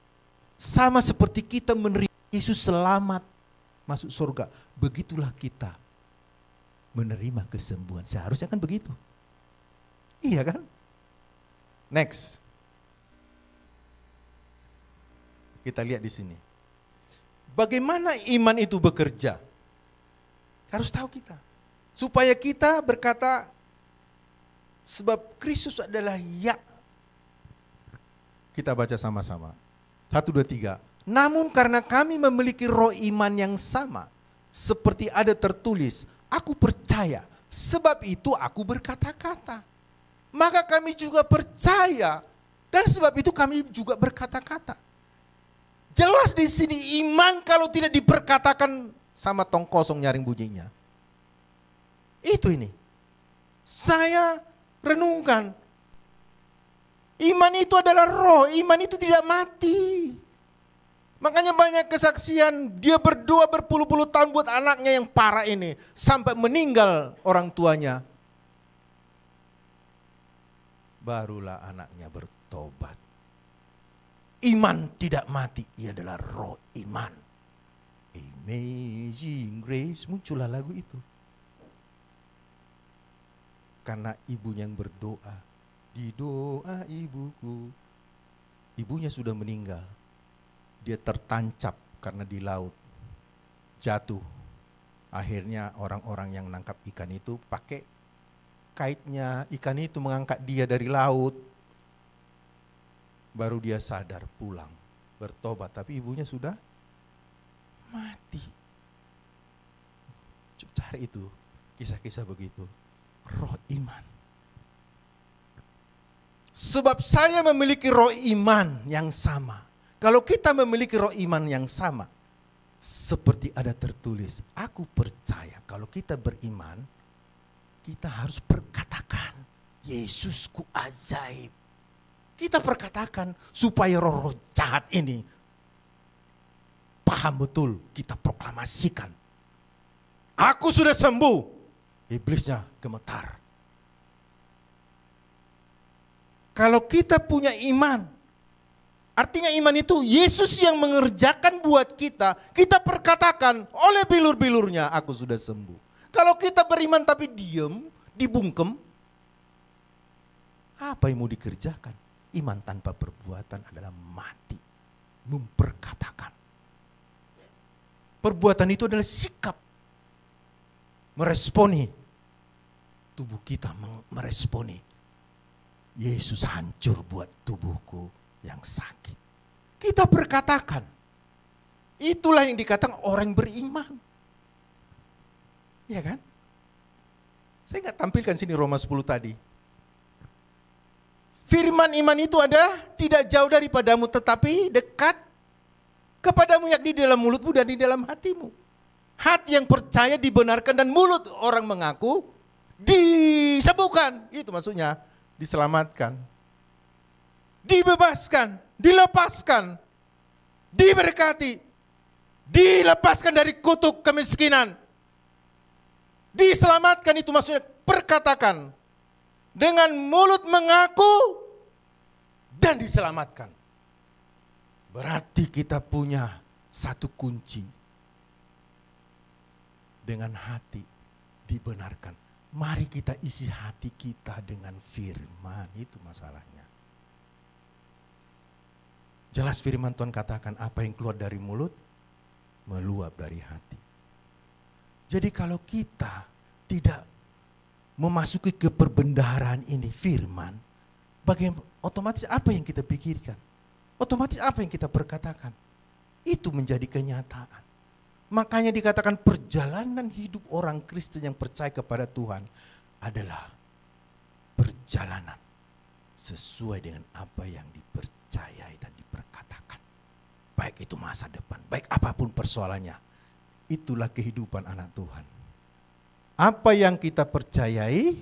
Sama seperti kita menerima Yesus selamat masuk surga. Begitulah kita menerima kesembuhan. Seharusnya kan begitu. Iya kan? Next. Kita lihat di sini. Bagaimana iman itu bekerja? Harus tahu kita. Supaya kita berkata, sebab Kristus adalah ya. Kita baca sama-sama. 1, 2, 3. Namun karena kami memiliki roh iman yang sama, seperti ada tertulis, aku percaya, sebab itu aku berkata-kata. Maka kami juga percaya, dan sebab itu kami juga berkata-kata. Jelas di sini iman kalau tidak diperkatakan sama tong kosong nyaring bunyinya. Itu ini. Saya renungkan. Iman itu adalah roh, iman itu tidak mati. Makanya banyak kesaksian, dia berdoa berpuluh-puluh tahun buat anaknya yang parah ini. Sampai meninggal orang tuanya. Barulah anaknya bertobat. Iman tidak mati, ia adalah roh iman. Amazing Grace, muncullah lagu itu. Karena ibunya yang berdoa. Di doa ibuku, ibunya sudah meninggal. Dia tertancap karena di laut, jatuh. Akhirnya orang-orang yang nangkap ikan itu pakai kaitnya ikan itu mengangkat dia dari laut. Baru dia sadar pulang, bertobat. Tapi ibunya sudah mati. Cari itu, kisah-kisah begitu. Roh iman. Sebab saya memiliki roh iman yang sama. Kalau kita memiliki roh iman yang sama, seperti ada tertulis, aku percaya kalau kita beriman, kita harus perkatakan, Yesusku ajaib. Kita perkatakan supaya roh-roh jahat ini paham betul, kita proklamasikan. Aku sudah sembuh, iblisnya gemetar. Kalau kita punya iman, artinya iman itu Yesus yang mengerjakan buat kita. Kita perkatakan oleh bilur-bilurnya aku sudah sembuh. Kalau kita beriman tapi diam, dibungkem, apa yang mau dikerjakan? Iman tanpa perbuatan adalah mati. Memperkatakan. Perbuatan itu adalah sikap. Meresponi. Tubuh kita meresponi. Yesus hancur buat tubuhku yang sakit. Kita perkatakan. Itulah yang dikatakan orang beriman. Iya kan? Saya nggak tampilkan sini Roma 10 tadi. Firman iman itu ada tidak jauh daripadamu tetapi dekat kepadamu, yakni di dalam mulutmu dan di dalam hatimu. Hati yang percaya dibenarkan dan mulut orang mengaku disembuhkan. Itu maksudnya. Diselamatkan, dibebaskan, dilepaskan, diberkati. dilepaskan dari kutuk kemiskinan. Diselamatkan itu maksudnya perkatakan. Dengan mulut mengaku dan diselamatkan. Berarti kita punya satu kunci. Dengan hati dibenarkan. Mari kita isi hati kita dengan firman. Itu masalahnya. Jelas firman Tuhan katakan apa yang keluar dari mulut meluap dari hati. Jadi kalau kita tidak memasuki ke perbendaharaan ini firman, bagaimana otomatis apa yang kita pikirkan? Otomatis apa yang kita perkatakan? Itu menjadi kenyataan. Makanya dikatakan perjalanan hidup orang Kristen yang percaya kepada Tuhan adalah perjalanan sesuai dengan apa yang dipercayai dan diperkatakan. Baik itu masa depan, baik apapun persoalannya. Itulah kehidupan anak Tuhan. Apa yang kita percayai,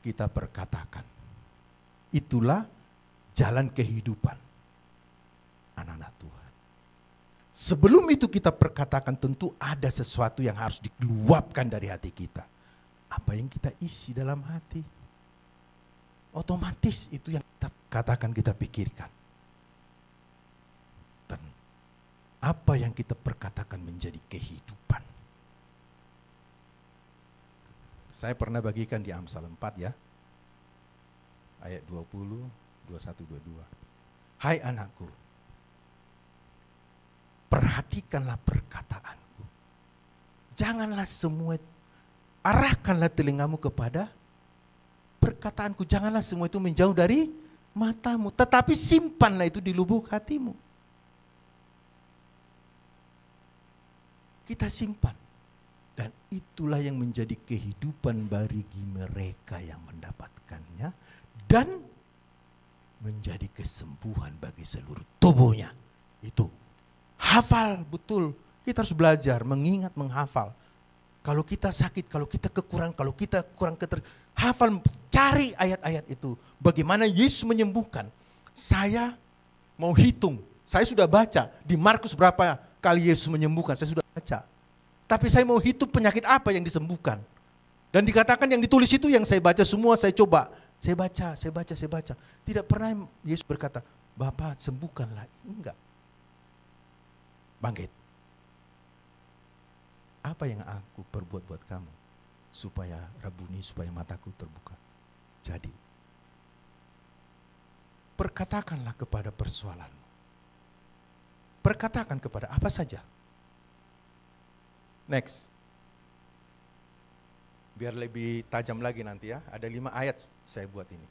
kita perkatakan. Itulah jalan kehidupan anak-anak Tuhan. Sebelum itu kita perkatakan tentu ada sesuatu yang harus dikeluapkan dari hati kita. Apa yang kita isi dalam hati. Otomatis itu yang kita katakan, kita pikirkan. Dan apa yang kita perkatakan menjadi kehidupan. Saya pernah bagikan di Amsal 4 ya. Ayat 20, 21, 22. Hai anakku, perhatikanlah perkataanku. Janganlah semua, arahkanlah telingamu kepada perkataanku. Janganlah semua itu menjauh dari matamu. Tetapi simpanlah itu di lubuk hatimu. Kita simpan. Dan itulah yang menjadi kehidupan bagi mereka yang mendapatkannya. Dan menjadi kesembuhan bagi seluruh tubuhnya. Itu hafal betul. Kita harus belajar, mengingat, menghafal. Kalau kita sakit, kalau kita kekurangan, kalau kita kurang hafal, cari ayat-ayat itu. Bagaimana Yesus menyembuhkan. Saya mau hitung. Saya sudah baca di Markus berapa kali Yesus menyembuhkan. Saya sudah baca. Tapi saya mau hitung penyakit apa yang disembuhkan. Dan dikatakan yang ditulis itu yang saya baca semua, saya coba. Saya baca. Tidak pernah Yesus berkata, Bapak sembuhkanlah. Enggak. Bangkit. Apa yang aku perbuat buat kamu? Supaya rabuni, supaya mataku terbuka. Jadi, perkatakanlah kepada persoalanmu. Perkatakan kepada apa saja. Next. Biar lebih tajam lagi nanti ya. Ada 5 ayat saya buat ini.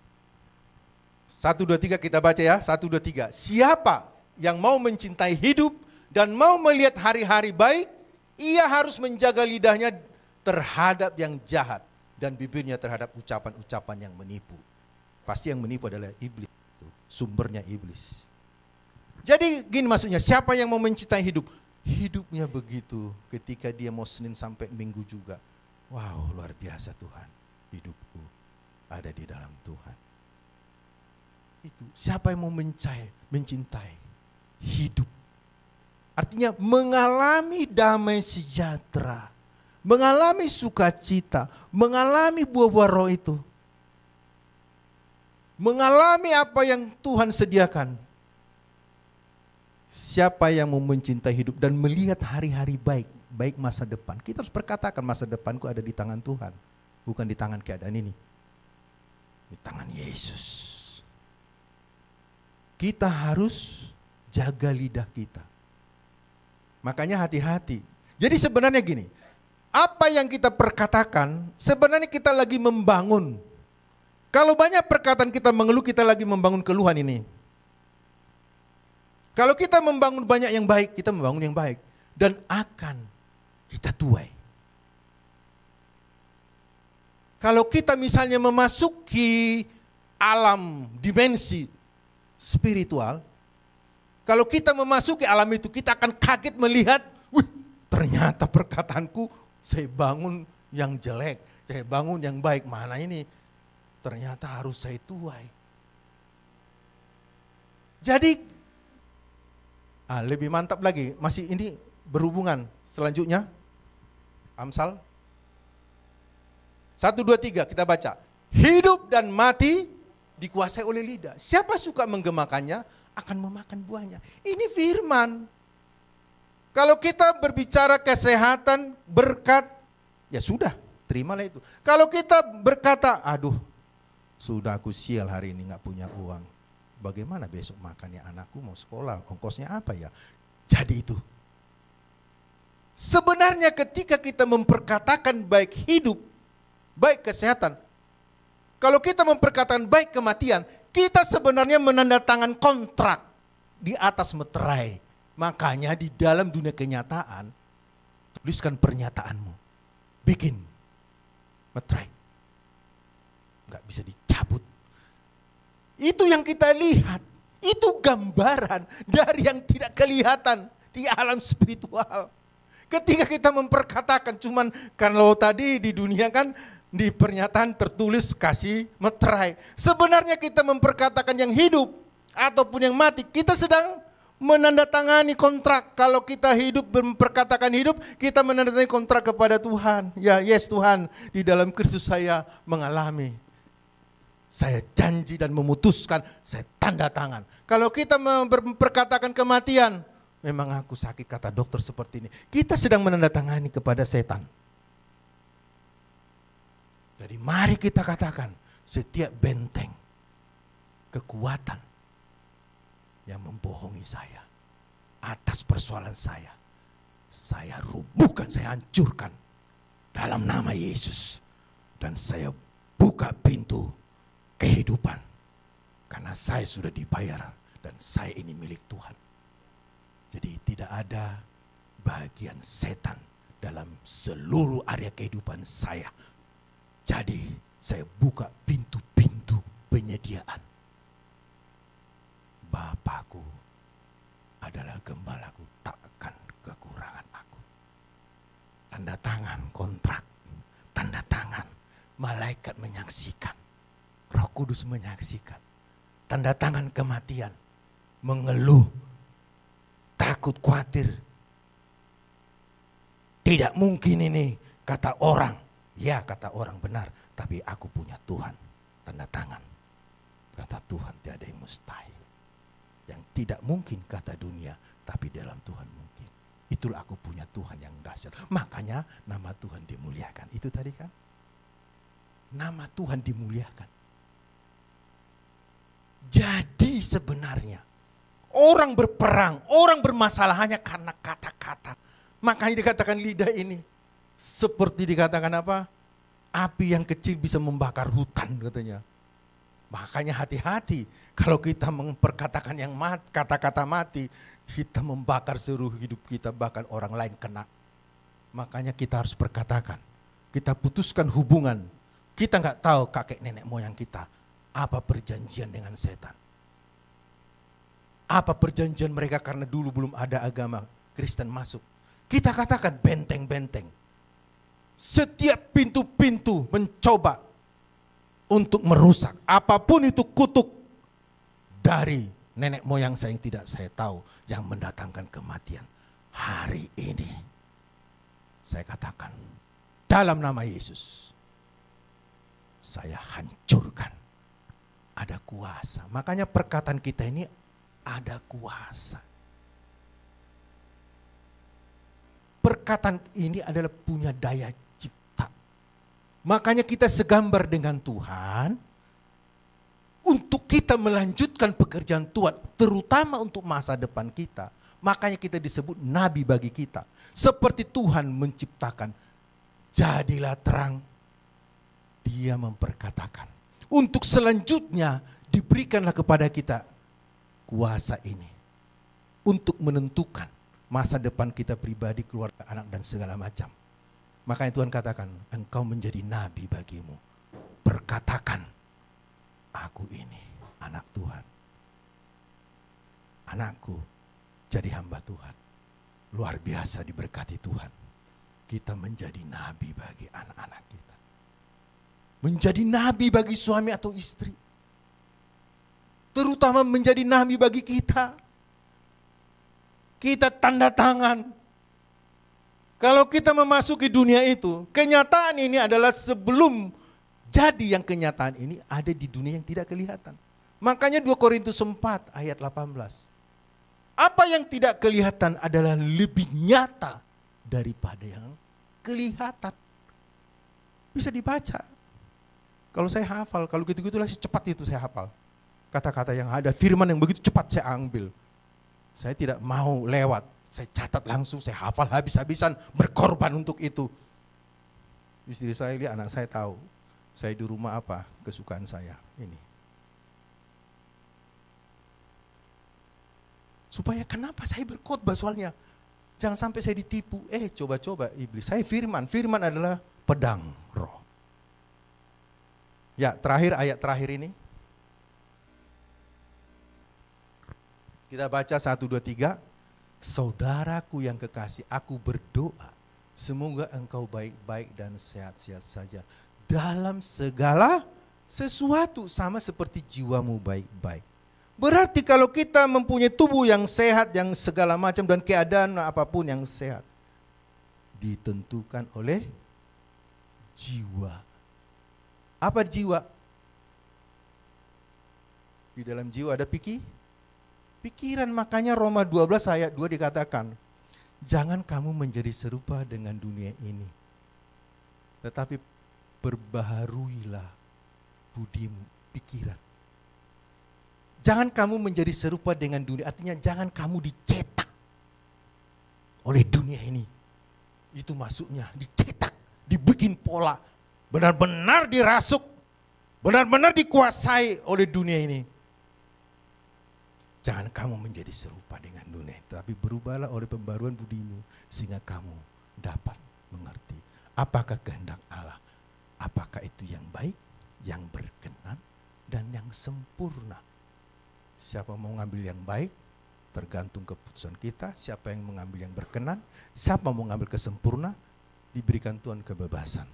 1, 2, 3 kita baca ya. 1, 2, 3. Siapa yang mau mencintai hidup dan mau melihat hari-hari baik, ia harus menjaga lidahnya terhadap yang jahat dan bibirnya terhadap ucapan-ucapan yang menipu. Pasti yang menipu adalah iblis. Sumbernya iblis. Jadi gini maksudnya, siapa yang mau mencintai hidup? Hidupnya begitu ketika dia mau Senin sampai Minggu juga. Wow, luar biasa Tuhan. Hidupku ada di dalam Tuhan. Itu siapa yang mau mencintai hidup. Artinya mengalami damai sejahtera, mengalami sukacita, mengalami buah-buah roh itu. Mengalami apa yang Tuhan sediakan. Siapa yang mau mencintai hidup dan melihat hari-hari baik, baik masa depan. Kita harus perkatakan masa depanku ada di tangan Tuhan. Bukan di tangan keadaan ini. Di tangan Yesus. Kita harus jaga lidah kita. Makanya hati-hati. Jadi sebenarnya gini, apa yang kita perkatakan sebenarnya kita lagi membangun. Kalau banyak perkataan kita mengeluh, kita lagi membangun keluhan ini. Kalau kita membangun banyak yang baik, kita membangun yang baik. Dan akan kita tuai. Kalau kita misalnya memasuki alam dimensi spiritual, kalau kita memasuki alam itu, kita akan kaget melihat, wih, ternyata perkataanku saya bangun yang jelek, saya bangun yang baik, mana ini? Ternyata harus saya tuai. Jadi lebih mantap lagi, masih ini berhubungan. Selanjutnya, Amsal 1, 2, 3 kita baca. Hidup dan mati dikuasai oleh lidah. Siapa suka menggemakannya akan memakan buahnya. Ini firman. Kalau kita berbicara kesehatan, berkat, ya sudah, terimalah itu. Kalau kita berkata, aduh, sudah aku sial hari ini nggak punya uang. Bagaimana besok makannya, anakku mau sekolah, ongkosnya apa ya? Jadi itu. Sebenarnya ketika kita memperkatakan baik hidup, baik kesehatan, kalau kita memperkatakan baik kematian, kita sebenarnya menandatangan kontrak di atas meterai. Makanya di dalam dunia kenyataan, tuliskan pernyataanmu. Bikin meterai. Nggak bisa dicabut. Itu yang kita lihat. Itu gambaran dari yang tidak kelihatan di alam spiritual. Ketika kita memperkatakan, cuman kalau tadi di dunia kan di pernyataan tertulis kasih meterai. Sebenarnya kita memperkatakan yang hidup ataupun yang mati, kita sedang menandatangani kontrak. Kalau kita hidup memperkatakan hidup, kita menandatangani kontrak kepada Tuhan. Ya, yes Tuhan, di dalam Kristus saya mengalami. Saya janji dan memutuskan, saya tanda tangan. Kalau kita memperkatakan kematian, memang aku sakit kata dokter seperti ini. Kita sedang menandatangani kepada setan. Jadi mari kita katakan, setiap benteng kekuatan yang membohongi saya atas persoalan saya rubuhkan, saya hancurkan dalam nama Yesus. Dan saya buka pintu kehidupan karena saya sudah dibayar dan saya ini milik Tuhan. Jadi tidak ada bagian setan dalam seluruh area kehidupan saya. Jadi saya buka pintu-pintu penyediaan. Bapakku adalah gembalaku, takkan kekurangan aku. Tanda tangan kontrak, tanda tangan, malaikat menyaksikan, Roh Kudus menyaksikan. Tanda tangan kematian, mengeluh, takut, khawatir. Tidak mungkin ini, kata orang. Ya, kata orang benar, tapi aku punya Tuhan. Tanda tangan. Kata Tuhan tiada yang mustahil. Yang tidak mungkin kata dunia, tapi dalam Tuhan mungkin. Itulah aku punya Tuhan yang dahsyat. Makanya nama Tuhan dimuliakan. Itu tadi kan? Nama Tuhan dimuliakan. Jadi sebenarnya orang berperang, orang bermasalah hanya karena kata-kata. Makanya dikatakan lidah ini seperti dikatakan apa? Api yang kecil bisa membakar hutan katanya. Makanya hati-hati kalau kita memperkatakan yang kata-kata mati, kita membakar seluruh hidup kita, bahkan orang lain kena. Makanya kita harus berkatakan, kita putuskan hubungan. Kita nggak tahu kakek nenek moyang kita apa perjanjian dengan setan. Apa perjanjian mereka karena dulu belum ada agama Kristen masuk. Kita katakan benteng-benteng. Setiap pintu-pintu mencoba untuk merusak. Apapun itu kutuk dari nenek moyang saya yang tidak saya tahu. Yang mendatangkan kematian. Hari ini saya katakan dalam nama Yesus. Saya hancurkan. Ada kuasa. Makanya perkataan kita ini ada kuasa. Perkataan ini adalah punya daya cipta. Makanya kita segambar dengan Tuhan untuk kita melanjutkan pekerjaan Tuhan, terutama untuk masa depan kita. Makanya kita disebut nabi bagi kita. Seperti Tuhan menciptakan, jadilah terang. Dia memperkatakan. Untuk selanjutnya diberikanlah kepada kita kuasa ini. Untuk menentukan masa depan kita pribadi, keluarga, anak, dan segala macam. Makanya Tuhan katakan, engkau menjadi nabi bagimu. Perkatakan, aku ini anak Tuhan. Anakku jadi hamba Tuhan. Luar biasa diberkati Tuhan. Kita menjadi nabi bagi anak-anak kita. Menjadi nabi bagi suami atau istri. Terutama menjadi nabi bagi kita. Kita tanda tangan Kalau kita memasuki dunia itu, kenyataan ini adalah sebelum jadi yang kenyataan ini ada di dunia yang tidak kelihatan. Makanya 2 Korintus 4 ayat 18. Apa yang tidak kelihatan adalah lebih nyata daripada yang kelihatan. Bisa dibaca. Kalau saya hafal, kalau gitu-gitulah cepat itu saya hafal. Kata-kata yang ada, firman yang begitu cepat saya ambil. Saya tidak mau lewat. Saya catat langsung, saya hafal habis-habisan, berkorban untuk itu. Istri saya lihat, anak saya tahu. Saya di rumah apa kesukaan saya. Ini. Supaya kenapa saya berkhotbah soalnya. Jangan sampai saya ditipu. Coba-coba iblis. Saya firman. Firman adalah pedang roh. Ya, ayat terakhir ini. Kita baca 1, 2, 3. Saudaraku yang kekasih, aku berdoa semoga engkau baik-baik dan sehat-sehat saja dalam segala sesuatu sama seperti jiwamu baik-baik. Berarti kalau kita mempunyai tubuh yang sehat, yang segala macam dan keadaan apapun yang sehat, ditentukan oleh jiwa. Apa jiwa? Di dalam jiwa ada pikiran. Makanya Roma 12 ayat 2 dikatakan, jangan kamu menjadi serupa dengan dunia ini, tetapi perbaharuilah budimu, pikiran. Jangan kamu menjadi serupa dengan dunia, artinya jangan kamu dicetak oleh dunia ini. Itu masuknya, dicetak, dibikin pola, benar-benar dirasuk, benar-benar dikuasai oleh dunia ini. Jangan kamu menjadi serupa dengan dunia, tapi berubahlah oleh pembaruan budimu, sehingga kamu dapat mengerti apakah kehendak Allah, apakah itu yang baik, yang berkenan, dan yang sempurna. Siapa mau ngambil yang baik, tergantung keputusan kita. Siapa yang mengambil yang berkenan, siapa mau ngambil kesempurna, diberikan Tuhan kebebasan.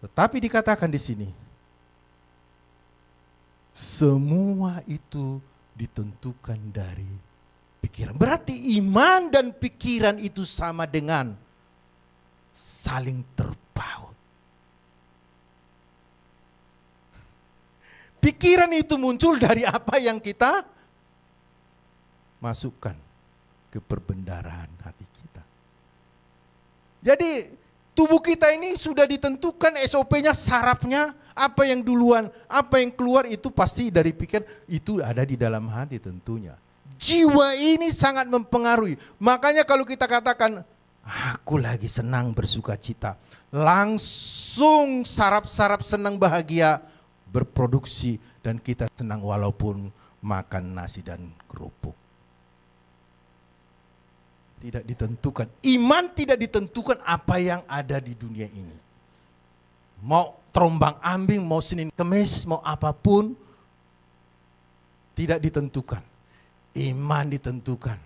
Tetapi dikatakan di sini, semua itu ditentukan dari pikiran. Berarti iman dan pikiran itu sama dengan saling terpaut. Pikiran itu muncul dari apa yang kita masukkan ke perbendaharaan hati kita. Jadi tubuh kita ini sudah ditentukan SOP-nya, sarafnya, apa yang duluan, apa yang keluar itu pasti dari pikiran, itu ada di dalam hati tentunya. Jiwa ini sangat mempengaruhi. Makanya kalau kita katakan, aku lagi senang bersuka cita, langsung saraf-saraf senang bahagia berproduksi dan kita senang walaupun makan nasi dan kerupuk. Tidak ditentukan. Iman tidak ditentukan apa yang ada di dunia ini. Mau terombang ambing, mau Senin Kemis, mau apapun, tidak ditentukan. Iman ditentukan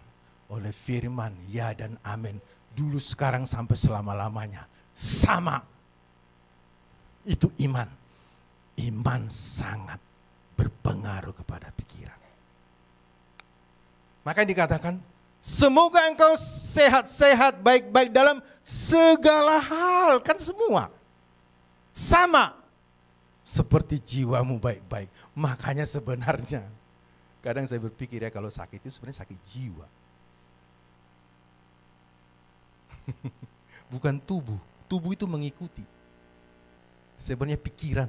oleh firman, ya dan amin. Dulu, sekarang, sampai selama-lamanya. Sama. Itu iman. Iman sangat berpengaruh kepada pikiran. Maka dikatakan, semoga engkau sehat-sehat, baik-baik dalam segala hal. Kan semua. Sama. Seperti jiwamu baik-baik. Makanya sebenarnya, kadang saya berpikir ya kalau sakit itu sebenarnya sakit jiwa. Bukan tubuh. Tubuh itu mengikuti. Sebenarnya pikiran.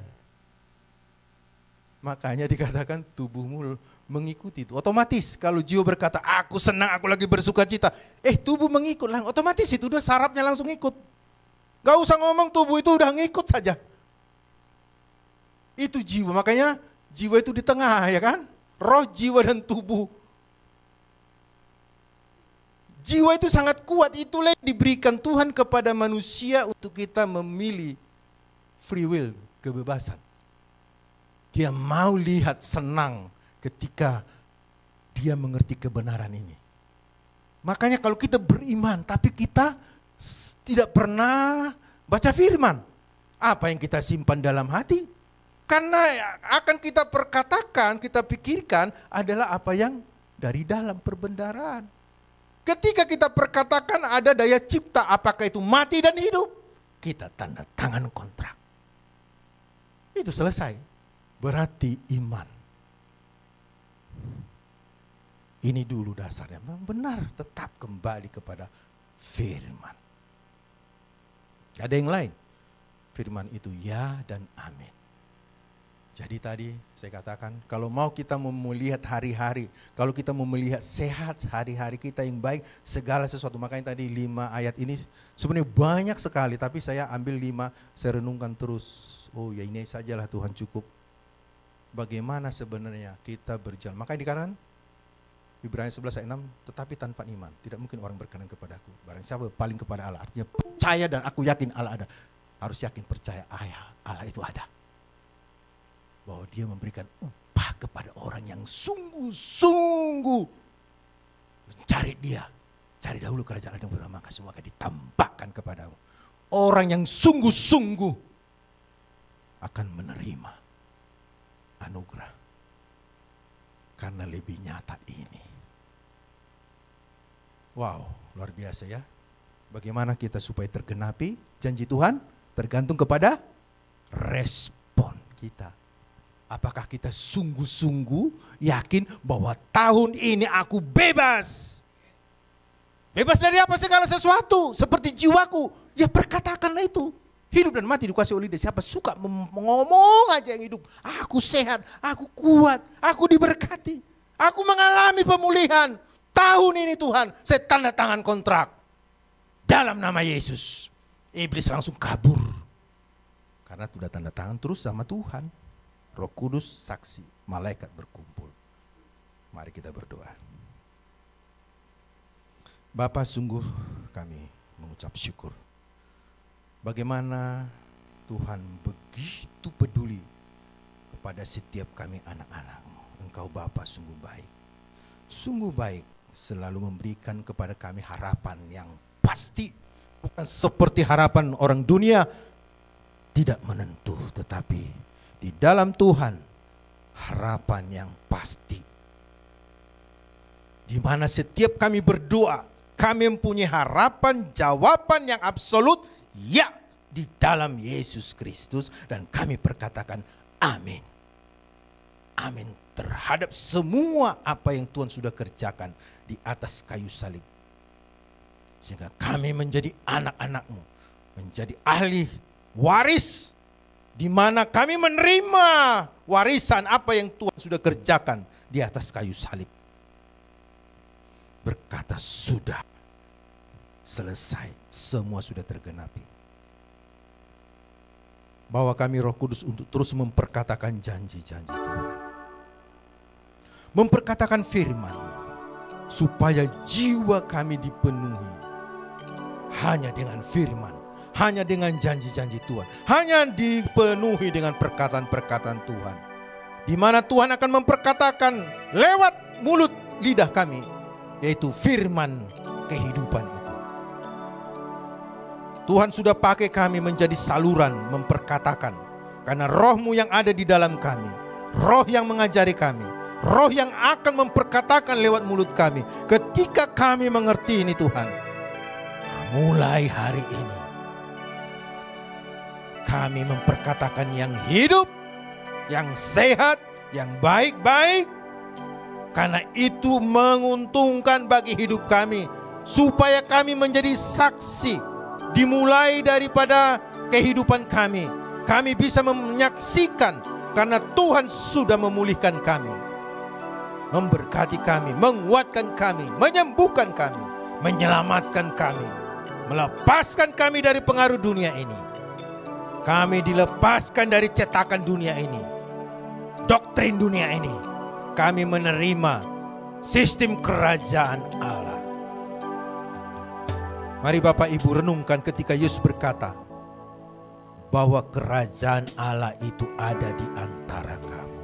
Makanya dikatakan tubuhmu mengikuti itu. Otomatis kalau jiwa berkata, aku senang, aku lagi bersuka cita. Tubuh mengikut. Otomatis itu udah sarafnya langsung ikut. Gak usah ngomong, tubuh itu udah ngikut saja. Itu jiwa. Makanya jiwa itu di tengah, ya kan? Roh, jiwa, dan tubuh. Jiwa itu sangat kuat. Itulah yang diberikan Tuhan kepada manusia untuk kita memilih free will, kebebasan. Dia mau lihat senang ketika dia mengerti kebenaran ini. Makanya kalau kita beriman tapi kita tidak pernah baca firman, apa yang kita simpan dalam hati? Karena akan kita perkatakan, kita pikirkan adalah apa yang dari dalam perbendaharaan. Ketika kita perkatakan ada daya cipta, apakah itu mati dan hidup, kita tanda tangan kontrak. Itu selesai. Berarti iman. Ini dulu dasarnya. Benar, tetap kembali kepada firman. Ada yang lain. Firman itu ya dan amin. Jadi tadi saya katakan, kalau mau kita melihat hari-hari, kalau kita mau melihat sehat hari-hari kita yang baik, segala sesuatu. Makanya tadi 5 ayat ini sebenarnya banyak sekali, tapi saya ambil 5, saya renungkan terus. Oh ya, ini sajalah Tuhan cukup. Bagaimana sebenarnya kita berjalan. Makanya dikatakan Ibrani 11 ayat 6, tetapi tanpa iman tidak mungkin orang berkenan kepadaku. Barang siapa paling kepada Allah, artinya percaya dan aku yakin Allah ada. Harus yakin percaya Allah itu ada. Bahwa dia memberikan upah kepada orang yang sungguh-sungguh mencari dia. Cari dahulu kerajaan Allah dan benar, maka semua akan ditambahkan kepadamu. Orang yang sungguh-sungguh akan menerima anugerah. Karena lebih nyata ini. Wow, luar biasa ya. Bagaimana kita supaya tergenapi janji Tuhan? Tergantung kepada respon kita. Apakah kita sungguh-sungguh yakin bahwa tahun ini aku bebas? Bebas dari apa segala sesuatu, seperti jiwaku. Ya perkatakanlah itu. Hidup dan mati dikuasai oleh dia. Siapa suka ngomong aja yang hidup. Aku sehat, aku kuat, aku diberkati. Aku mengalami pemulihan. Tahun ini Tuhan, saya tanda tangan kontrak. Dalam nama Yesus. Iblis langsung kabur. Karena sudah tanda tangan terus sama Tuhan. Roh Kudus saksi, malaikat berkumpul. Mari kita berdoa. Bapa, sungguh kami mengucap syukur. Bagaimana Tuhan begitu peduli kepada setiap kami anak-anak-Mu. Engkau Bapa sungguh baik. Sungguh baik selalu memberikan kepada kami harapan yang pasti. Bukan seperti harapan orang dunia tidak menentu, tetapi di dalam Tuhan harapan yang pasti. Di mana setiap kami berdoa, kami mempunyai harapan, jawaban yang absolut, ya, di dalam Yesus Kristus, dan kami perkatakan amin. Amin terhadap semua apa yang Tuhan sudah kerjakan di atas kayu salib. Sehingga kami menjadi anak-anak-Mu, menjadi ahli waris, di mana kami menerima warisan apa yang Tuhan sudah kerjakan di atas kayu salib. Berkata sudah selesai, semua sudah tergenapi. Bawa kami Roh Kudus untuk terus memperkatakan janji-janji Tuhan. Memperkatakan firman, supaya jiwa kami dipenuhi hanya dengan firman, hanya dengan janji-janji Tuhan, hanya dipenuhi dengan perkataan-perkataan Tuhan. Di mana Tuhan akan memperkatakan lewat mulut lidah kami, yaitu firman kehidupan itu. Tuhan sudah pakai kami menjadi saluran memperkatakan, karena Roh-Mu yang ada di dalam kami, Roh yang mengajari kami, Roh yang akan memperkatakan lewat mulut kami. Ketika kami mengerti ini Tuhan, mulai hari ini kami memperkatakan yang hidup, yang sehat, yang baik-baik. Karena itu menguntungkan bagi hidup kami, supaya kami menjadi saksi. Dimulai daripada kehidupan kami, kami bisa menyaksikan karena Tuhan sudah memulihkan kami, memberkati kami, menguatkan kami, menyembuhkan kami, menyelamatkan kami, melepaskan kami dari pengaruh dunia ini. Kami dilepaskan dari cetakan dunia ini, doktrin dunia ini. Kami menerima sistem kerajaan Allah. Mari Bapak Ibu renungkan ketika Yesus berkata bahwa kerajaan Allah itu ada di antara kamu.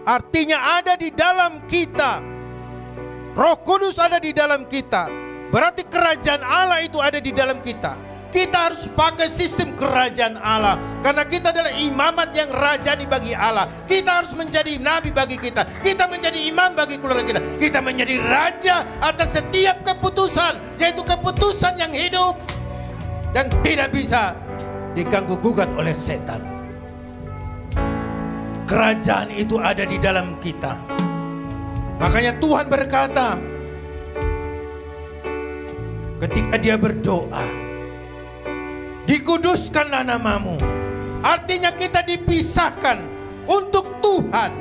Artinya ada di dalam kita. Roh Kudus ada di dalam kita. Berarti kerajaan Allah itu ada di dalam kita. Kita harus pakai sistem kerajaan Allah. Karena kita adalah imamat yang rajani bagi Allah. Kita harus menjadi nabi bagi kita. Kita menjadi imam bagi keluarga kita. Kita menjadi raja atas setiap keputusan, yaitu keputusan yang hidup, yang tidak bisa diganggu gugat oleh setan. Kerajaan itu ada di dalam kita. Makanya Tuhan berkata ketika dia berdoa, dikuduskanlah namamu. Artinya kita dipisahkan untuk Tuhan.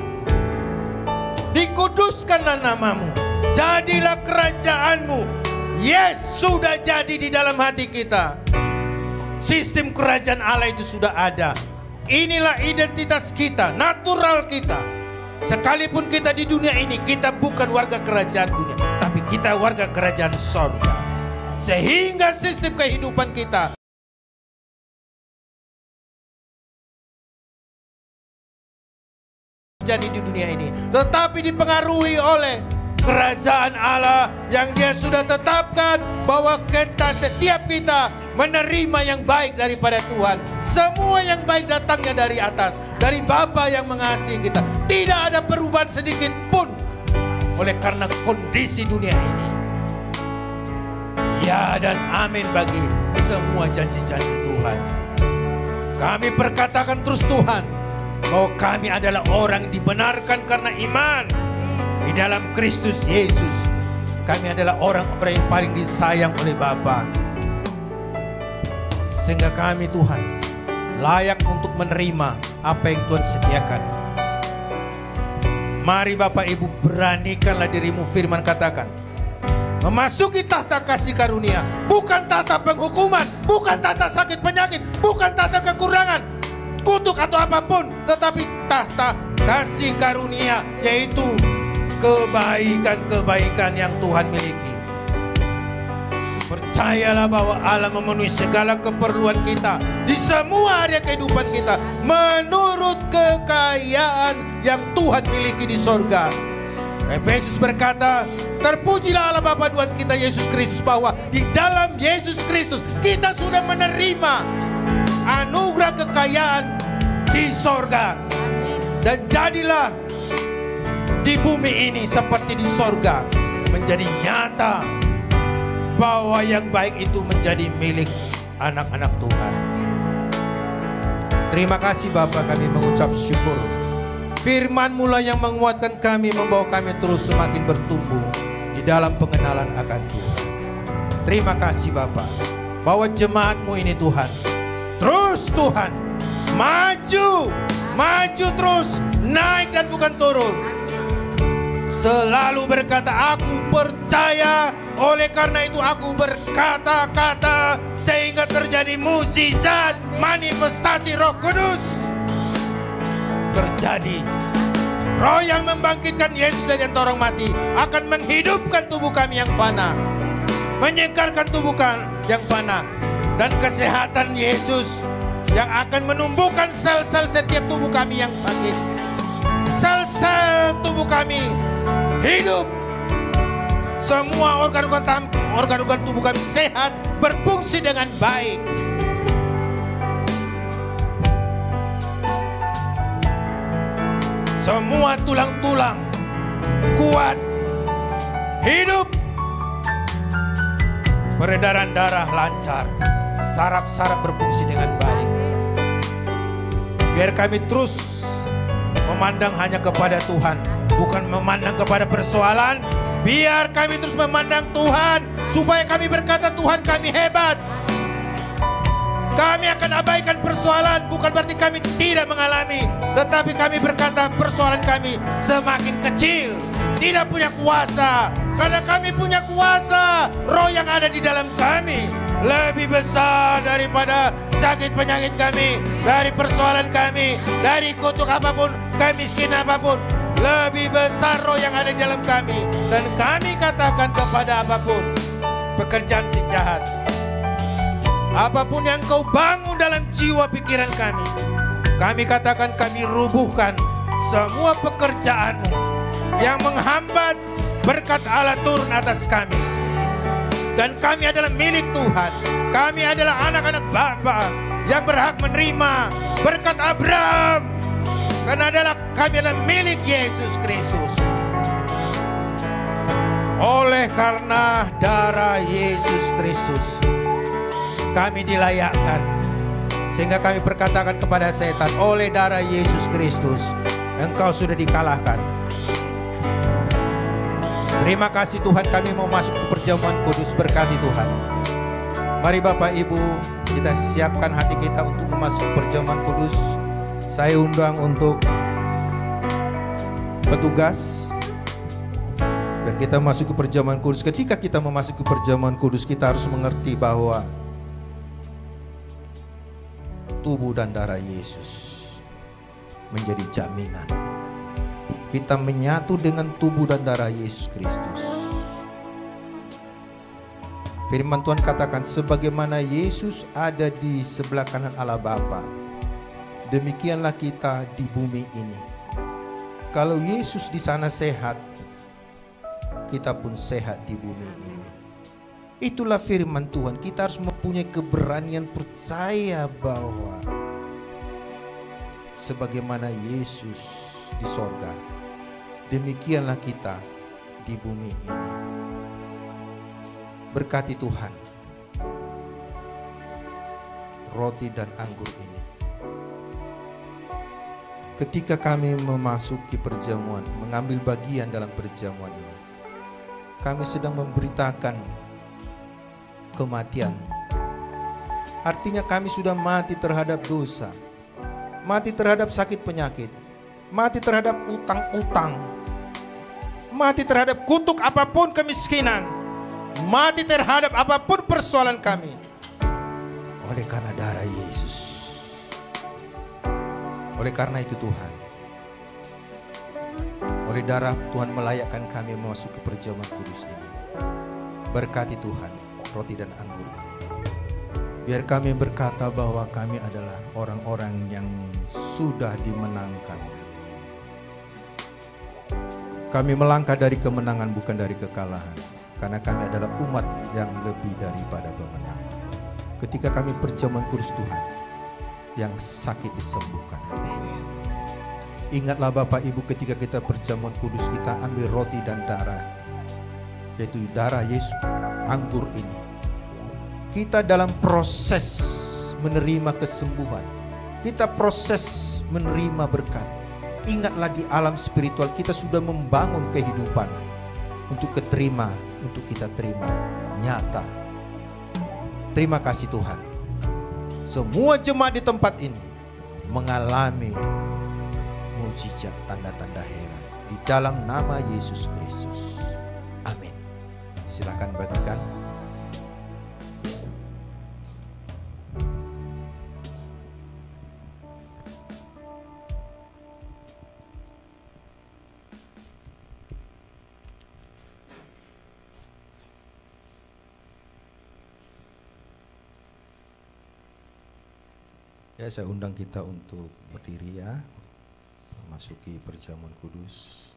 Dikuduskanlah namamu. Jadilah kerajaanmu. Yes, sudah jadi di dalam hati kita. Sistem kerajaan Allah itu sudah ada. Inilah identitas kita, natural kita. Sekalipun kita di dunia ini, kita bukan warga kerajaan dunia, tapi kita warga kerajaan sorga. Sehingga sistem kehidupan kita jadi di dunia ini, tetapi dipengaruhi oleh kerajaan Allah yang Dia sudah tetapkan bahwa kita, setiap kita menerima yang baik daripada Tuhan. Semua yang baik datangnya dari atas, dari Bapa yang mengasihi kita. Tidak ada perubahan sedikit pun oleh karena kondisi dunia ini. Ya dan amin bagi semua janji-janji Tuhan. Kami perkatakan terus Tuhan, bahwa kami adalah orang dibenarkan karena iman di dalam Kristus Yesus. Kami adalah orang-orang yang paling disayang oleh Bapa. Sehingga kami Tuhan layak untuk menerima apa yang Tuhan sediakan. Mari Bapak Ibu, beranikanlah dirimu. Firman katakan, memasuki tahta kasih karunia, bukan tahta penghukuman, bukan tahta sakit penyakit, bukan tahta kekurangan, kutuk atau apapun, tetapi tahta kasih karunia, yaitu kebaikan-kebaikan yang Tuhan miliki. Percayalah bahwa Allah memenuhi segala keperluan kita di semua area kehidupan kita menurut kekayaan yang Tuhan miliki di sorga. Efesus berkata, terpujilah Allah Bapa Tuhan kita Yesus Kristus, bahwa di dalam Yesus Kristus kita sudah menerima anugerah kekayaan di sorga. Dan jadilah di bumi ini seperti di sorga, menjadi nyata bahwa yang baik itu menjadi milik anak-anak Tuhan. Terima kasih Bapa, kami mengucap syukur. Firman-Mu lah yang menguatkan kami, membawa kami terus semakin bertumbuh di dalam pengenalan akan Tuhan. Terima kasih Bapa, bahwa jemaat-Mu ini Tuhan, terus Tuhan, maju terus, naik dan bukan turun. Selalu berkata, aku percaya, oleh karena itu aku berkata-kata, sehingga terjadi mukjizat, manifestasi Roh Kudus terjadi. Roh yang membangkitkan Yesus dari antara orang mati akan menghidupkan tubuh kami yang fana, menyegarkan tubuh kami yang fana, dan kesehatan Yesus yang akan menumbuhkan sel-sel setiap tubuh kami yang sakit. Sel-sel tubuh kami hidup. Semua organ-organ tubuh kami sehat, berfungsi dengan baik. Semua tulang-tulang kuat, hidup. Peredaran darah lancar, saraf-saraf berfungsi dengan baik. Biar kami terus memandang hanya kepada Tuhan, bukan memandang kepada persoalan. Biar kami terus memandang Tuhan, supaya kami berkata, Tuhan kami hebat. Kami akan abaikan persoalan, bukan berarti kami tidak mengalami, tetapi kami berkata persoalan kami semakin kecil, tidak punya kuasa. Karena kami punya kuasa, roh yang ada di dalam kami lebih besar daripada sakit penyakit kami, dari persoalan kami, dari kutuk apapun, kemiskinan apapun. Lebih besar roh yang ada di dalam kami. Dan kami katakan kepada apapun, pekerjaan si jahat, apapun yang kau bangun dalam jiwa pikiran kami katakan, kami rubuhkan semua pekerjaanmu yang menghambat berkat Allah turun atas kami. Dan kami adalah milik Tuhan. Kami adalah anak-anak Bapa yang berhak menerima berkat Abraham. Karena kami adalah milik Yesus Kristus. Oleh karena darah Yesus Kristus, kami dilayakkan. Sehingga kami berkatakan kepada setan, oleh darah Yesus Kristus, engkau sudah dikalahkan. Terima kasih Tuhan, kami mau masuk ke perjamuan kudus. Berkati Tuhan. Mari Bapak Ibu, kita siapkan hati kita untuk memasuki perjamuan kudus. Saya undang untuk petugas biar kita masuk ke perjamuan kudus. Ketika kita memasuki perjamuan kudus, kita harus mengerti bahwa tubuh dan darah Yesus menjadi jaminan. Kita menyatu dengan tubuh dan darah Yesus Kristus. Firman Tuhan katakan, sebagaimana Yesus ada di sebelah kanan Allah Bapa, demikianlah kita di bumi ini. Kalau Yesus di sana sehat, kita pun sehat di bumi ini. Itulah firman Tuhan. Kita harus mempunyai keberanian percaya bahwa sebagaimana Yesus di sorga, demikianlah kita di bumi ini. Berkati Tuhan roti dan anggur ini. Ketika kami memasuki perjamuan, mengambil bagian dalam perjamuan ini, kami sedang memberitakan kematian. Artinya kami sudah mati terhadap dosa, mati terhadap sakit penyakit, mati terhadap utang-utang, mati terhadap kutuk apapun kemiskinan, mati terhadap apapun persoalan kami. Oleh karena darah Yesus. Oleh karena itu Tuhan, oleh darah Tuhan melayakkan kami memasuki perjamuan kudus ini. Berkati Tuhan roti dan anggur ini. Biar kami berkata bahwa kami adalah orang-orang yang sudah dimenangkan. Kami melangkah dari kemenangan bukan dari kekalahan. Karena kami adalah umat yang lebih daripada pemenang. Ketika kami perjamuan kudus Tuhan, yang sakit disembuhkan. Ingatlah Bapak Ibu, ketika kita perjamuan kudus, kita ambil roti dan darah, yaitu darah Yesus, anggur ini. Kita dalam proses menerima kesembuhan. Kita proses menerima berkat. Ingatlah di alam spiritual kita sudah membangun kehidupan untuk keterima, untuk kita terima nyata. Terima kasih Tuhan. Semua jemaat di tempat ini mengalami mujizat, tanda-tanda heran di dalam nama Yesus Kristus. Amin. Silakan bagikan. Ya, saya undang kita untuk berdiri ya, memasuki perjamuan kudus.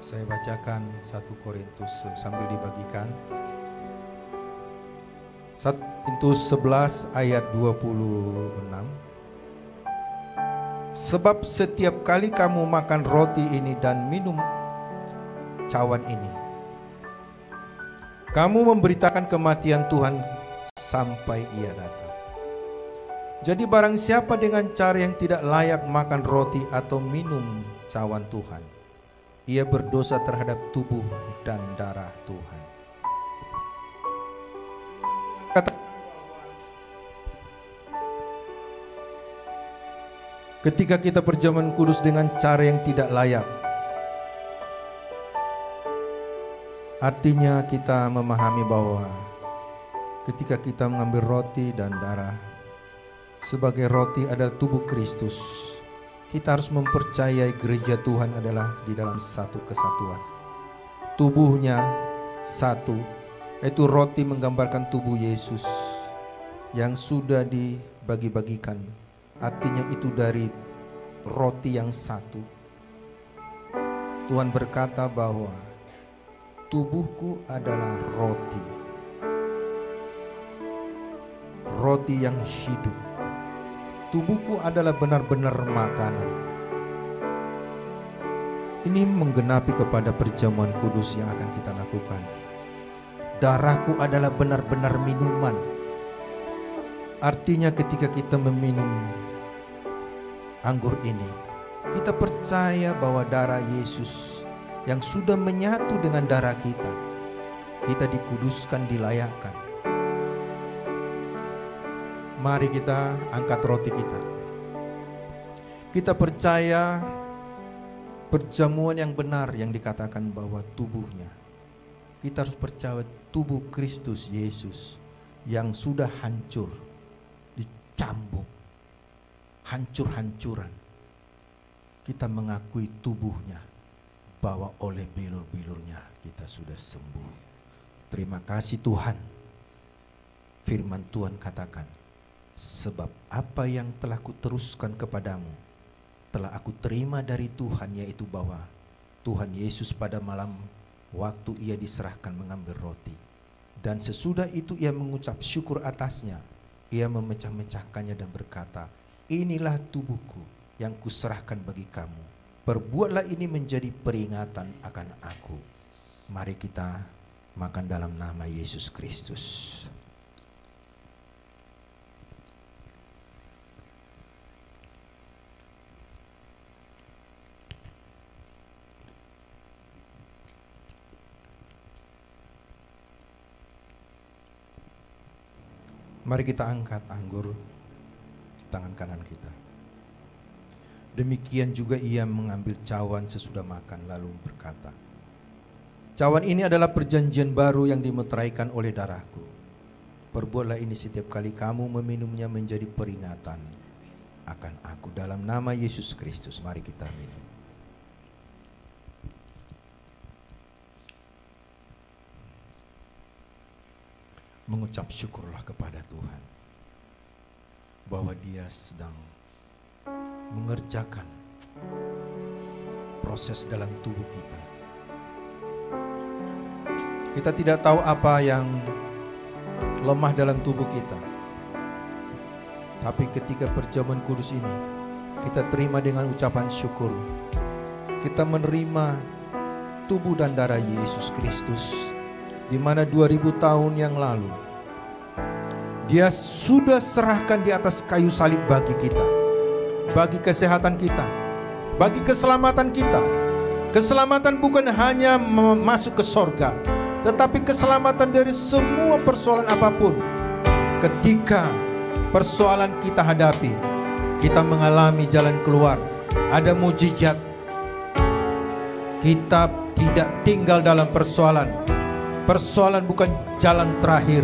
Saya bacakan 1 Korintus sambil dibagikan. 1 Korintus 11 ayat 26. Sebab setiap kali kamu makan roti ini dan minum cawan ini, kamu memberitakan kematian Tuhan sampai Ia datang. Jadi barang siapa dengan cara yang tidak layak makan roti atau minum cawan Tuhan, ia berdosa terhadap tubuh dan darah Tuhan. Ketika kita perjamuan kudus dengan cara yang tidak layak, artinya kita memahami bahwa ketika kita mengambil roti dan darah, sebagai roti adalah tubuh Kristus kita harus mempercayai gereja Tuhan adalah di dalam satu kesatuan. Tubuhnya satu, yaitu roti menggambarkan tubuh Yesus yang sudah dibagi-bagikan. Artinya itu dari roti yang satu. Tuhan berkata bahwa tubuhku adalah roti. Roti yang hidup. Tubuhku adalah benar-benar makanan. Ini menggenapi kepada perjamuan kudus yang akan kita lakukan. Darahku adalah benar-benar minuman. Artinya ketika kita meminum anggur ini, kita percaya bahwa darah Yesus yang sudah menyatu dengan darah kita, kita dikuduskan, dilayakkan. Mari kita angkat roti kita. Kita percaya perjamuan yang benar yang dikatakan bahwa tubuhnya. Kita harus percaya tubuh Kristus Yesus yang sudah hancur, dicambuk, hancur-hancuran. Kita mengakui tubuhnya bahwa oleh bilur-bilurnya kita sudah sembuh. Terima kasih Tuhan. Firman Tuhan katakan, sebab apa yang telah kuteruskan kepadamu telah aku terima dari Tuhan, yaitu bahwa Tuhan Yesus pada malam waktu ia diserahkan mengambil roti, dan sesudah itu ia mengucap syukur atasnya, ia memecah-mecahkannya dan berkata, inilah tubuhku yang kuserahkan bagi kamu, perbuatlah ini menjadi peringatan akan aku. Mari kita makan dalam nama Yesus Kristus. Mari kita angkat anggur tangan kanan kita. Demikian juga ia mengambil cawan sesudah makan lalu berkata, cawan ini adalah perjanjian baru yang dimeteraikan oleh darahku. Perbuatlah ini setiap kali kamu meminumnya menjadi peringatan akan aku. Dalam nama Yesus Kristus mari kita minum. Mengucap syukurlah kepada Tuhan bahwa Dia sedang mengerjakan proses dalam tubuh kita. Kita tidak tahu apa yang lemah dalam tubuh kita, tapi ketika perjamuan kudus ini kita terima dengan ucapan syukur, kita menerima tubuh dan darah Yesus Kristus, di mana 2000 tahun yang lalu Dia sudah serahkan di atas kayu salib bagi kita, bagi kesehatan kita, bagi keselamatan kita. Keselamatan bukan hanya masuk ke sorga, tetapi keselamatan dari semua persoalan apapun. Ketika persoalan kita hadapi, kita mengalami jalan keluar, ada mujizat. Kita tidak tinggal dalam persoalan. Persoalan bukan jalan terakhir,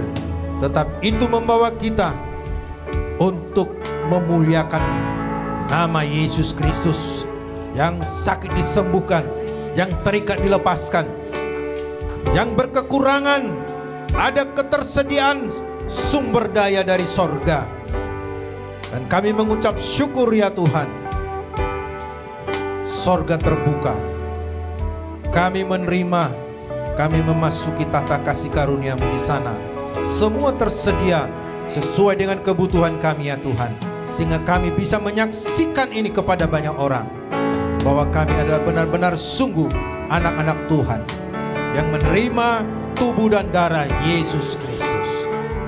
tetapi itu membawa kita untuk memuliakan nama Yesus Kristus. Yang sakit disembuhkan, yang terikat dilepaskan, yang berkekurangan ada ketersediaan sumber daya dari sorga. Dan kami mengucap syukur ya Tuhan, sorga terbuka, kami menerima, kami memasuki tahta kasih karunia-Mu di sana. Semua tersedia sesuai dengan kebutuhan kami ya Tuhan, sehingga kami bisa menyaksikan ini kepada banyak orang, bahwa kami adalah benar-benar sungguh anak-anak Tuhan yang menerima tubuh dan darah Yesus Kristus.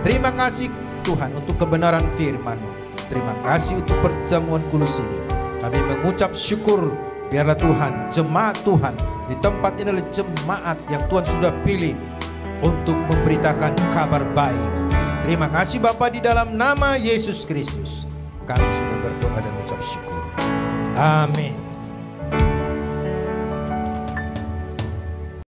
Terima kasih Tuhan untuk kebenaran firman-Mu. Terima kasih untuk perjamuan kudus ini. Kami mengucap syukur. Biarlah Tuhan, jemaat Tuhan di tempat ini adalah jemaat yang Tuhan sudah pilih untuk memberitakan kabar baik. Terima kasih Bapa, di dalam nama Yesus Kristus kami sudah berdoa dan mengucap syukur. Amin.